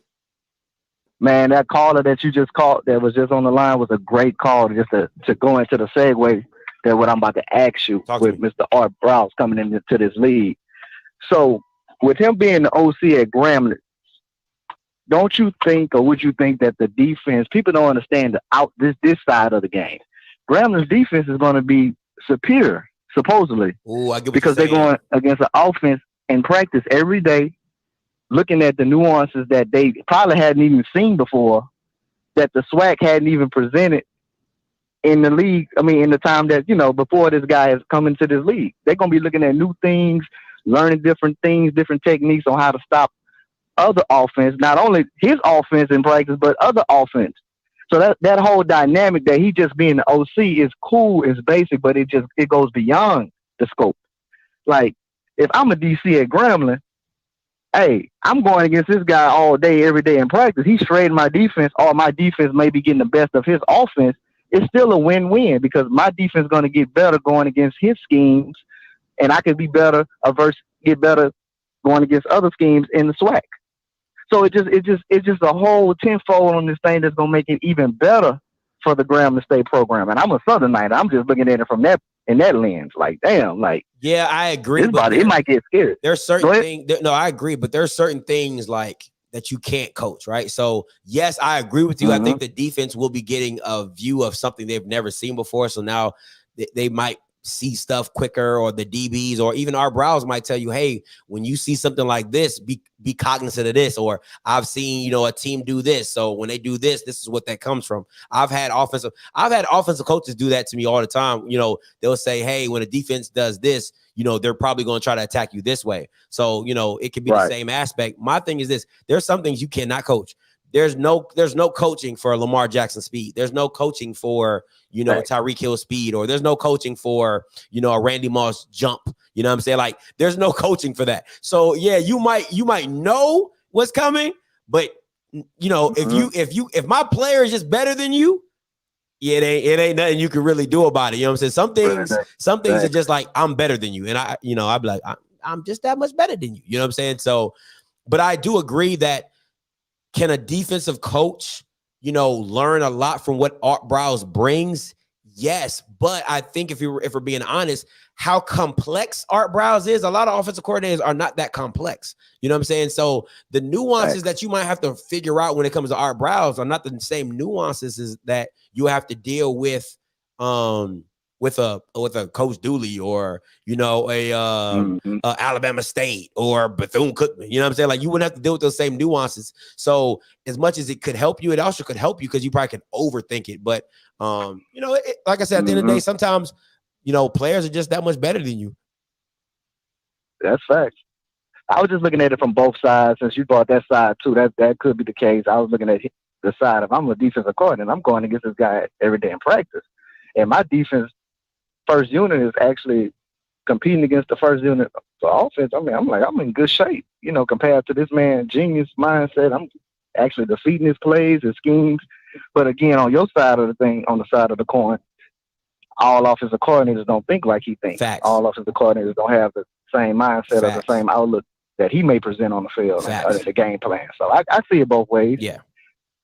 Man, that caller that you just called, that was just on the line, was a great call just to go into the segue that what I'm about to ask you with Mr. Art Browse coming into this league. So, with him being the OC at Grambling, don't you think, or would you think that the defense, people don't understand this side of the game. Grambling's defense is going to be superior, supposedly, because they're going against an offense in practice every day, looking at the nuances that they probably hadn't even seen before, that the SWAC hadn't even presented in the league. I mean, in the time that, before this guy has come into this league. They're going to be looking at new things, learning different things, different techniques on how to stop other offense, not only his offense in practice, but other offense. So that whole dynamic that he just being the OC is cool, is basic, but it goes beyond the scope. Like, if I'm a DC at Grambling, hey, I'm going against this guy all day, every day in practice. He's trading my defense, or my defense may be getting the best of his offense. It's still a win-win because my defense is going to get better going against his schemes, and I could be better get better going against other schemes in the SWAC. So it's just a whole tenfold on this thing that's gonna make it even better for the Grambling State program. And I'm a Southernite. I'm just looking at it from that lens. Like, damn, like, yeah, I agree. But it might get scary. There's certain things. No, I agree, but there's certain things like that you can't coach, right? So yes, I agree with you. I think the defense will be getting a view of something they've never seen before. So now they might see stuff quicker, or the DBs, or even our Browse might tell you, hey, when you see something like this, be cognizant of this, or I've seen, a team do this. So when they do this, this is what that comes from. I've had offensive coaches do that to me all the time. They'll say, hey, when a defense does this, they're probably going to try to attack you this way. So, it could be the same aspect. My thing is this: there's some things you cannot coach. There's no coaching for Lamar Jackson speed. There's no coaching for, Tyreek Hill speed, or there's no coaching for, a Randy Moss jump. You know what I'm saying? Like, there's no coaching for that. So yeah, you might know what's coming, but if my player is just better than you, yeah, it ain't nothing you can really do about it. You know what I'm saying? Some things are just like, I'm better than you. And I'd be like, I'm just that much better than you. You know what I'm saying? So, but I do agree that, can a defensive coach, learn a lot from what Art Browse brings? Yes, but I think if we're being honest, how complex Art Browse is, a lot of offensive coordinators are not that complex. You know what I'm saying? So the nuances that you might have to figure out when it comes to Art Browse are not the same nuances as that you have to deal with a Coach Dooley, or Alabama State, or Bethune-Cookman. You know what I'm saying? Like, you wouldn't have to deal with those same nuances. So as much as it could help you, it also could help you because you probably can overthink it. But like I said, at the end of the day, sometimes players are just that much better than you. That's facts. I was just looking at it from both sides. Since you brought that side too, that could be the case. I was looking at the side. If I'm a defensive coordinator, I'm going against this guy every day in practice, and my defense first unit is actually competing against the first unit for offense, I mean, I'm in good shape, you know, compared to this man genius mindset. I'm actually defeating his plays, his schemes. But again, on your side of the thing, on the side of the coin, all offensive coordinators don't think like he thinks. Facts. All offensive coordinators don't have the same mindset or the same outlook that he may present on the field and the game plan. So I see it both ways. Yeah.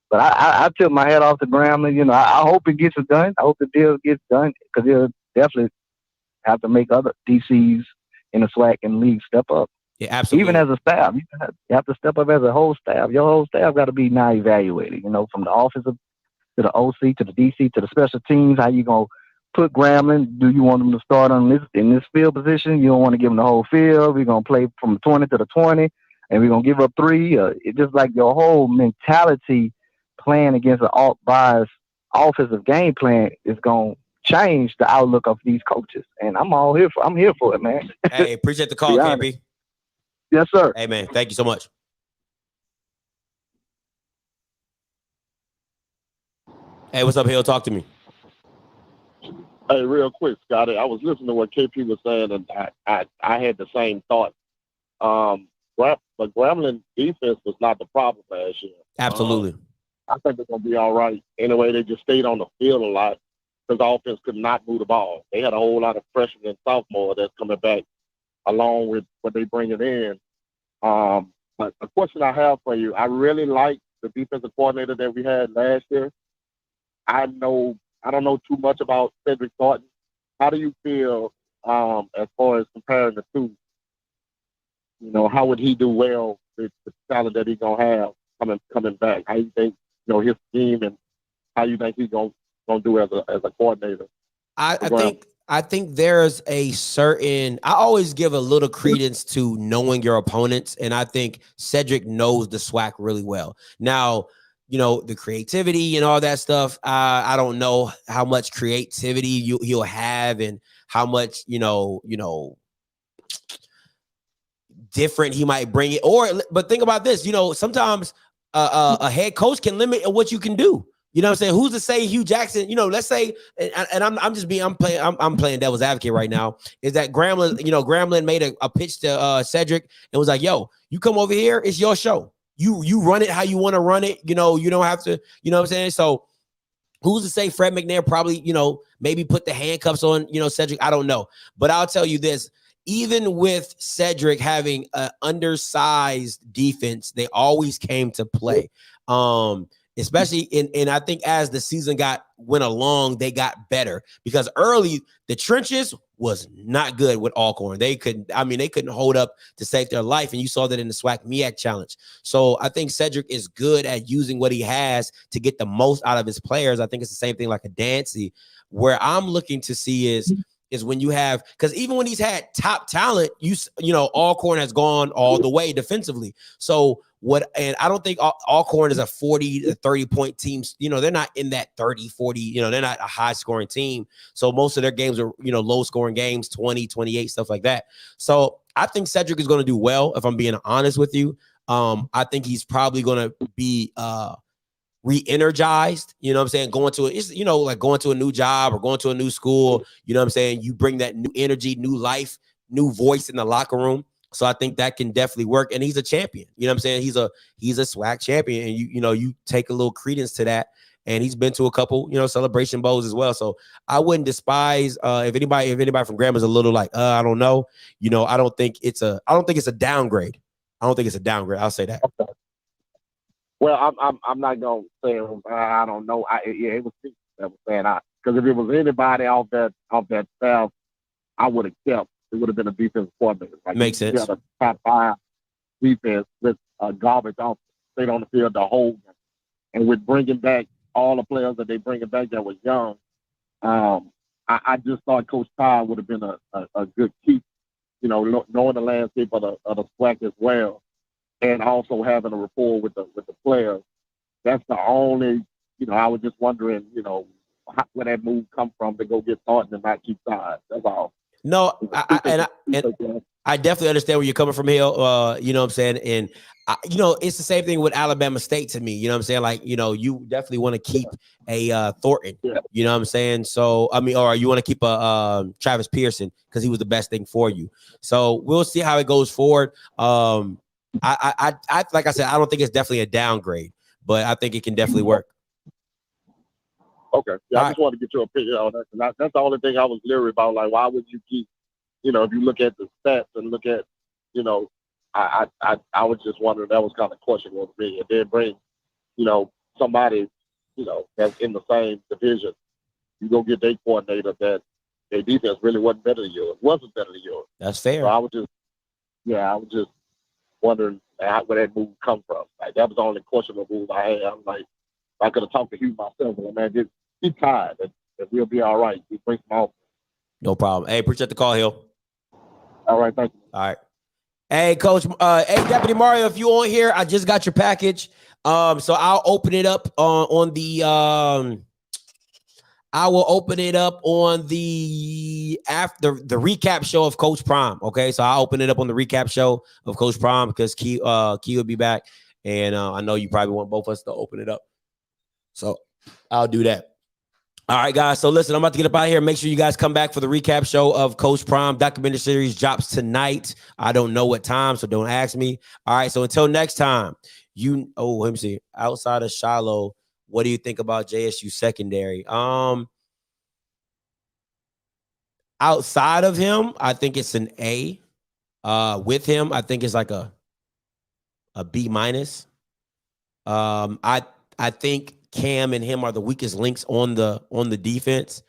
But I tip my hat off to Grambling. You know, I hope it gets it done. I hope the deal gets done because he'll definitely have to make other DCs in the SWAC and league step up. Yeah, absolutely. Even as a staff, you have to step up as a whole staff. Your whole staff got to be now evaluated. You know, from the offensive to the OC to the DC to the special teams. How you gonna put Grambling? Do you want him to start on in this field position? You don't want to give him the whole field. We're gonna play from 20 to the 20, and we're gonna give up 3. It's just like your whole mentality playing against an alt-biased offensive game plan is gonna change the outlook of these coaches. And I'm here for it, man. Hey, appreciate the call, KB. Yes, sir. Hey, man, thank you so much. Hey, what's up, Hill? Talk to me. Hey, real quick, Scotty. I was listening to what KP was saying, and I had the same thought. But Grambling defense was not the problem last year. Absolutely. I think they're going to be all right. Anyway, they just stayed on the field a lot because the offense could not move the ball. They had a whole lot of freshmen and sophomore that's coming back along with what they bringing in. But the question I have for you, I really like the defensive coordinator that we had last year. I don't know too much about Cedric Thornton. How do you feel as far as comparing the two? You know, how would he do well with the talent that he's gonna have coming back? How you think, you know, his team and how you think he's gonna do as a coordinator? I think there's a certain, I always give a little credence to knowing your opponents, and I think Cedric knows the SWAC really well. Now, you know, the creativity and all that stuff, I don't know how much creativity he'll have and how much, you know, different he might bring it. But think about this, you know, sometimes a head coach can limit what you can do. You know what I'm saying? Who's to say Hugh Jackson, you know, let's say, and I'm playing devil's advocate right now, is that Grambling made a pitch to Cedric and was like, yo, you come over here, it's your show. You run it how you want to run it. You know, you don't have to, you know what I'm saying? So who's to say Fred McNair probably, you know, maybe put the handcuffs on, you know, Cedric? I don't know. But I'll tell you this, even with Cedric having an undersized defense, they always came to play. Especially and I think as the season went along, they got better because early the trenches was not good with Alcorn. They couldn't hold up to save their life, and you saw that in the SWAC MEAC challenge. So I think Cedric is good at using what he has to get the most out of his players. I think it's the same thing like a Dancy. Where I'm looking to see is when you have, because even when he's had top talent, you know, Alcorn has gone all the way defensively. So and I don't think Alcorn is a 40 to 30 point team. You know, they're not in that 30, 40, you know, they're not a high scoring team. So most of their games are, you know, low scoring games, 20, 28, stuff like that. So I think Cedric is going to do well, if I'm being honest with you. I think he's probably going to be re-energized, you know what I'm saying? Going to a new job or going to a new school, you know what I'm saying? You bring that new energy, new life, new voice in the locker room. So I think that can definitely work. And he's a champion. You know what I'm saying? He's a SWAC champion. And you take a little credence to that. And he's been to a couple, you know, celebration bowls as well. So I wouldn't despise if anybody from Graham is a little like, I don't know. You know, I don't think it's a downgrade. I don't think it's a downgrade. I'll say that. Okay. Well, I'm not gonna say I don't know. It was Steve that was saying because if it was anybody off that staff, I would have kept. It would have been a defensive coordinator. Like, makes sense. You got a top 5 defense with garbage off, stayed on the field the whole game. And with bringing back all the players that they bringing back that was young, I just thought Coach Todd would have been a good keep. You know, knowing the landscape of the SWAC as well, and also having a rapport with the players. That's the only, you know, I was just wondering, you know, where that move come from to go get Thornton and not keep Todd. That's all. No, I definitely understand where you're coming from, Hill. You know what I'm saying? And It's the same thing with Alabama State to me. You know what I'm saying? Like, you definitely want to keep a Thornton. Yeah. You know what I'm saying? So, or you want to keep a Travis Pearson because he was the best thing for you. So we'll see how it goes forward. I like I said, I don't think it's definitely a downgrade, but I think it can definitely work. Okay. Yeah, I just wanted to get your opinion on that. And that's the only thing I was leery about. Like, why would you keep, if you look at the stats and look at, I was just wondering, that was kind of questionable to me. And then bring, somebody, that's in the same division. You go get their coordinator that their defense really wasn't better than yours. Wasn't better than yours. That's fair. So I was just wondering where that move come from. Like, that was the only questionable move I had. I'm like, I could have talked to Hugh myself, and man, just be tired. That we'll be all right. We bring some off. No problem. Hey, appreciate the call, Hill. All right, thank you. All right. Hey, Coach. Hey, Deputy Mario, if you on here, I just got your package. So I'll open it up on the. I will open it up on the after the recap show of Coach Prime. Okay, so I'll open it up on the recap show of Coach Prime because Key will be back, and I know you probably want both of us to open it up. So I'll do that. All right, guys. So listen, I'm about to get up out of here. Make sure you guys come back for the recap show of Coach Prime. Documentary series drops tonight. I don't know what time, so don't ask me. All right. So until next time, let me see. Outside of Shiloh, what do you think about JSU secondary? Outside of him, I think it's an A. With him, I think it's like a B minus. I think Cam and him are the weakest links on the defense.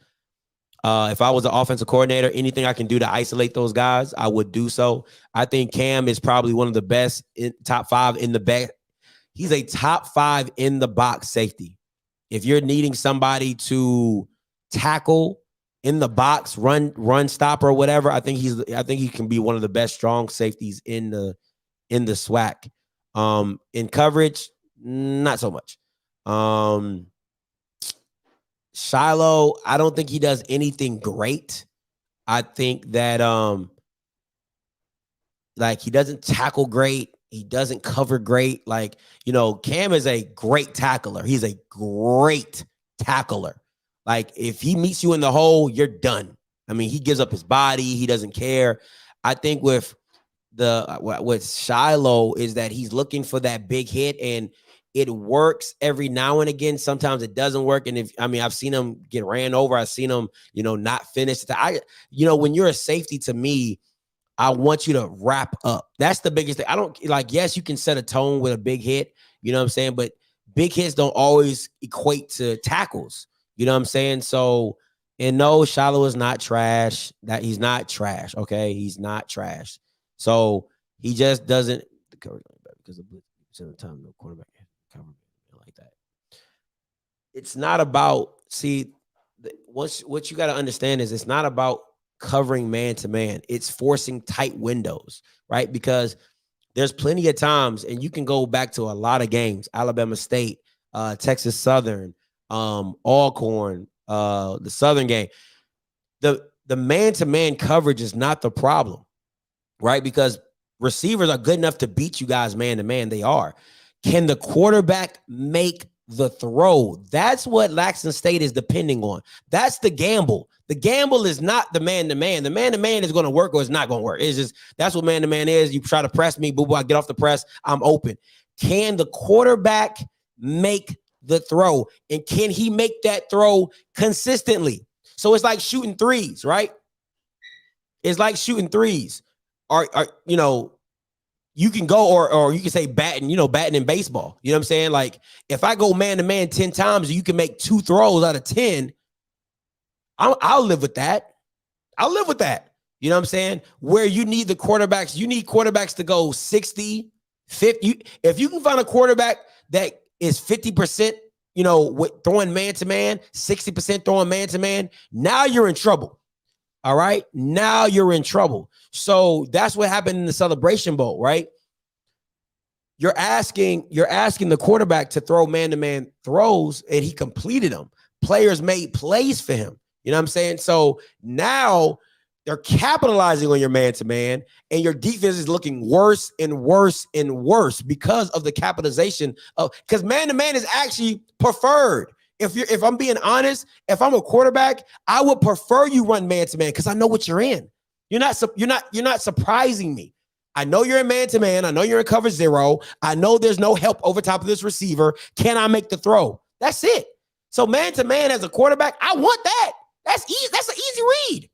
If I was an offensive coordinator, anything I can do to isolate those guys, I would do so. I think Cam is probably one of the best top 5 in the back. He's a top 5 in the box safety. If you're needing somebody to tackle in the box, run stopper or whatever, I think he can be one of the best strong safeties in the SWAC. In coverage, not so much. Shiloh, I don't think he does anything great. I think that he doesn't tackle great. He doesn't cover great. Cam is a great tackler. He's a great tackler. Like, if he meets you in the hole, you're done. I mean, he gives up his body. He doesn't care. I think with Shiloh is that he's looking for that big hit, and it works every now and again. Sometimes it doesn't work. And I've seen him get ran over. I've seen him, not finish. When you're a safety, to me, I want you to wrap up. That's the biggest thing. I don't yes, you can set a tone with a big hit, you know what I'm saying? But big hits don't always equate to tackles. You know what I'm saying? So, and no, Shiloh is not trash. That he's not trash. Okay. He's not trash. So he just doesn't because of the time, no quarterback like that. It's not about, what you got to understand is it's not about covering man to man. It's forcing tight windows, right? Because there's plenty of times, and you can go back to a lot of games, Alabama State, Texas Southern, Alcorn, the Southern game. The man-to-man coverage is not the problem, right? Because receivers are good enough to beat you guys man-to-man. They are. Can the quarterback make the throw? That's what Laxton State is depending on. That's the gamble. The gamble is not the man-to-man. The man-to-man is going to work or it's not going to work. It's just, that's what man-to-man is. You try to press me, boo-boo, I get off the press, I'm open. Can the quarterback make the throw? And can he make that throw consistently? So it's like shooting threes, right? It's like shooting threes. You can go, or you can say batting in baseball. You know what I'm saying? Like, if I go man-to-man 10 times, you can make 2 throws out of 10. I'll live with that. I'll live with that. You know what I'm saying? Where you need the quarterbacks, you need quarterbacks to go 60, 50. If you can find a quarterback that is 50%, with throwing man-to-man, 60% throwing man-to-man, now you're in trouble. All right? Now you're in trouble. So that's what happened in the Celebration Bowl, right? You're asking the quarterback to throw man-to-man throws, and he completed them. Players made plays for him. You know what I'm saying? So now they're capitalizing on your man-to-man, and your defense is looking worse and worse and worse because of the capitalization of, because man-to-man is actually preferred. If I'm being honest, if I'm a quarterback, I would prefer you run man-to-man because I know what you're in. You're not surprising me. I know you're in man-to-man. I know you're in cover zero. I know there's no help over top of this receiver. Can I make the throw? That's it. So man-to-man as a quarterback, I want that. That's easy. That's an easy read.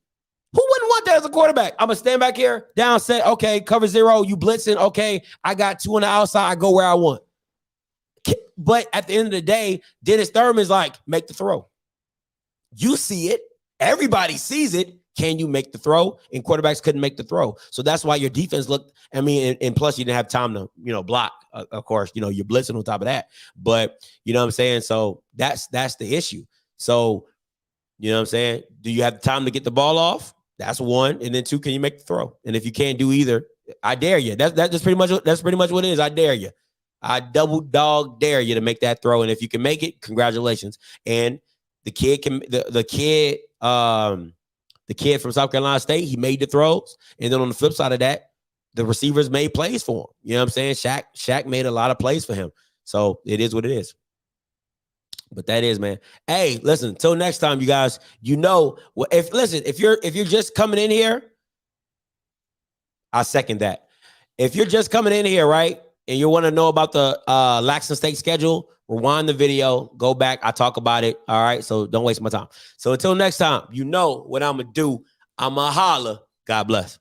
Who wouldn't want that as a quarterback? I'm going to stand back here, down set. Okay, cover zero. You blitzing. Okay, I got 2 on the outside. I go where I want. But at the end of the day, Dennis Thurman's like, make the throw. You see it. Everybody sees it. Can you make the throw? And quarterbacks couldn't make the throw. So that's why your defense looked, I mean, and plus you didn't have time to, block. Of course, you're blitzing on top of that. But you know what I'm saying? So that's the issue. So, you know what I'm saying? Do you have time to get the ball off? That's one. And then 2, can you make the throw? And if you can't do either, I dare you. That's pretty much what it is. I dare you. I double dog dare you to make that throw. And if you can make it, congratulations. And the kid from South Carolina State, he made the throws. And then on the flip side of that, the receivers made plays for him. You know what I'm saying? Shaq made a lot of plays for him. So it is what it is. But that is, man. Hey, listen, until next time, you guys, if you're just coming in here, I second that. If you're just coming in here, right, and you want to know about the Laxton State schedule, rewind the video, go back. I talk about it. All right. So don't waste my time. So until next time, you know what I'm going to do. I'm going to holler. God bless.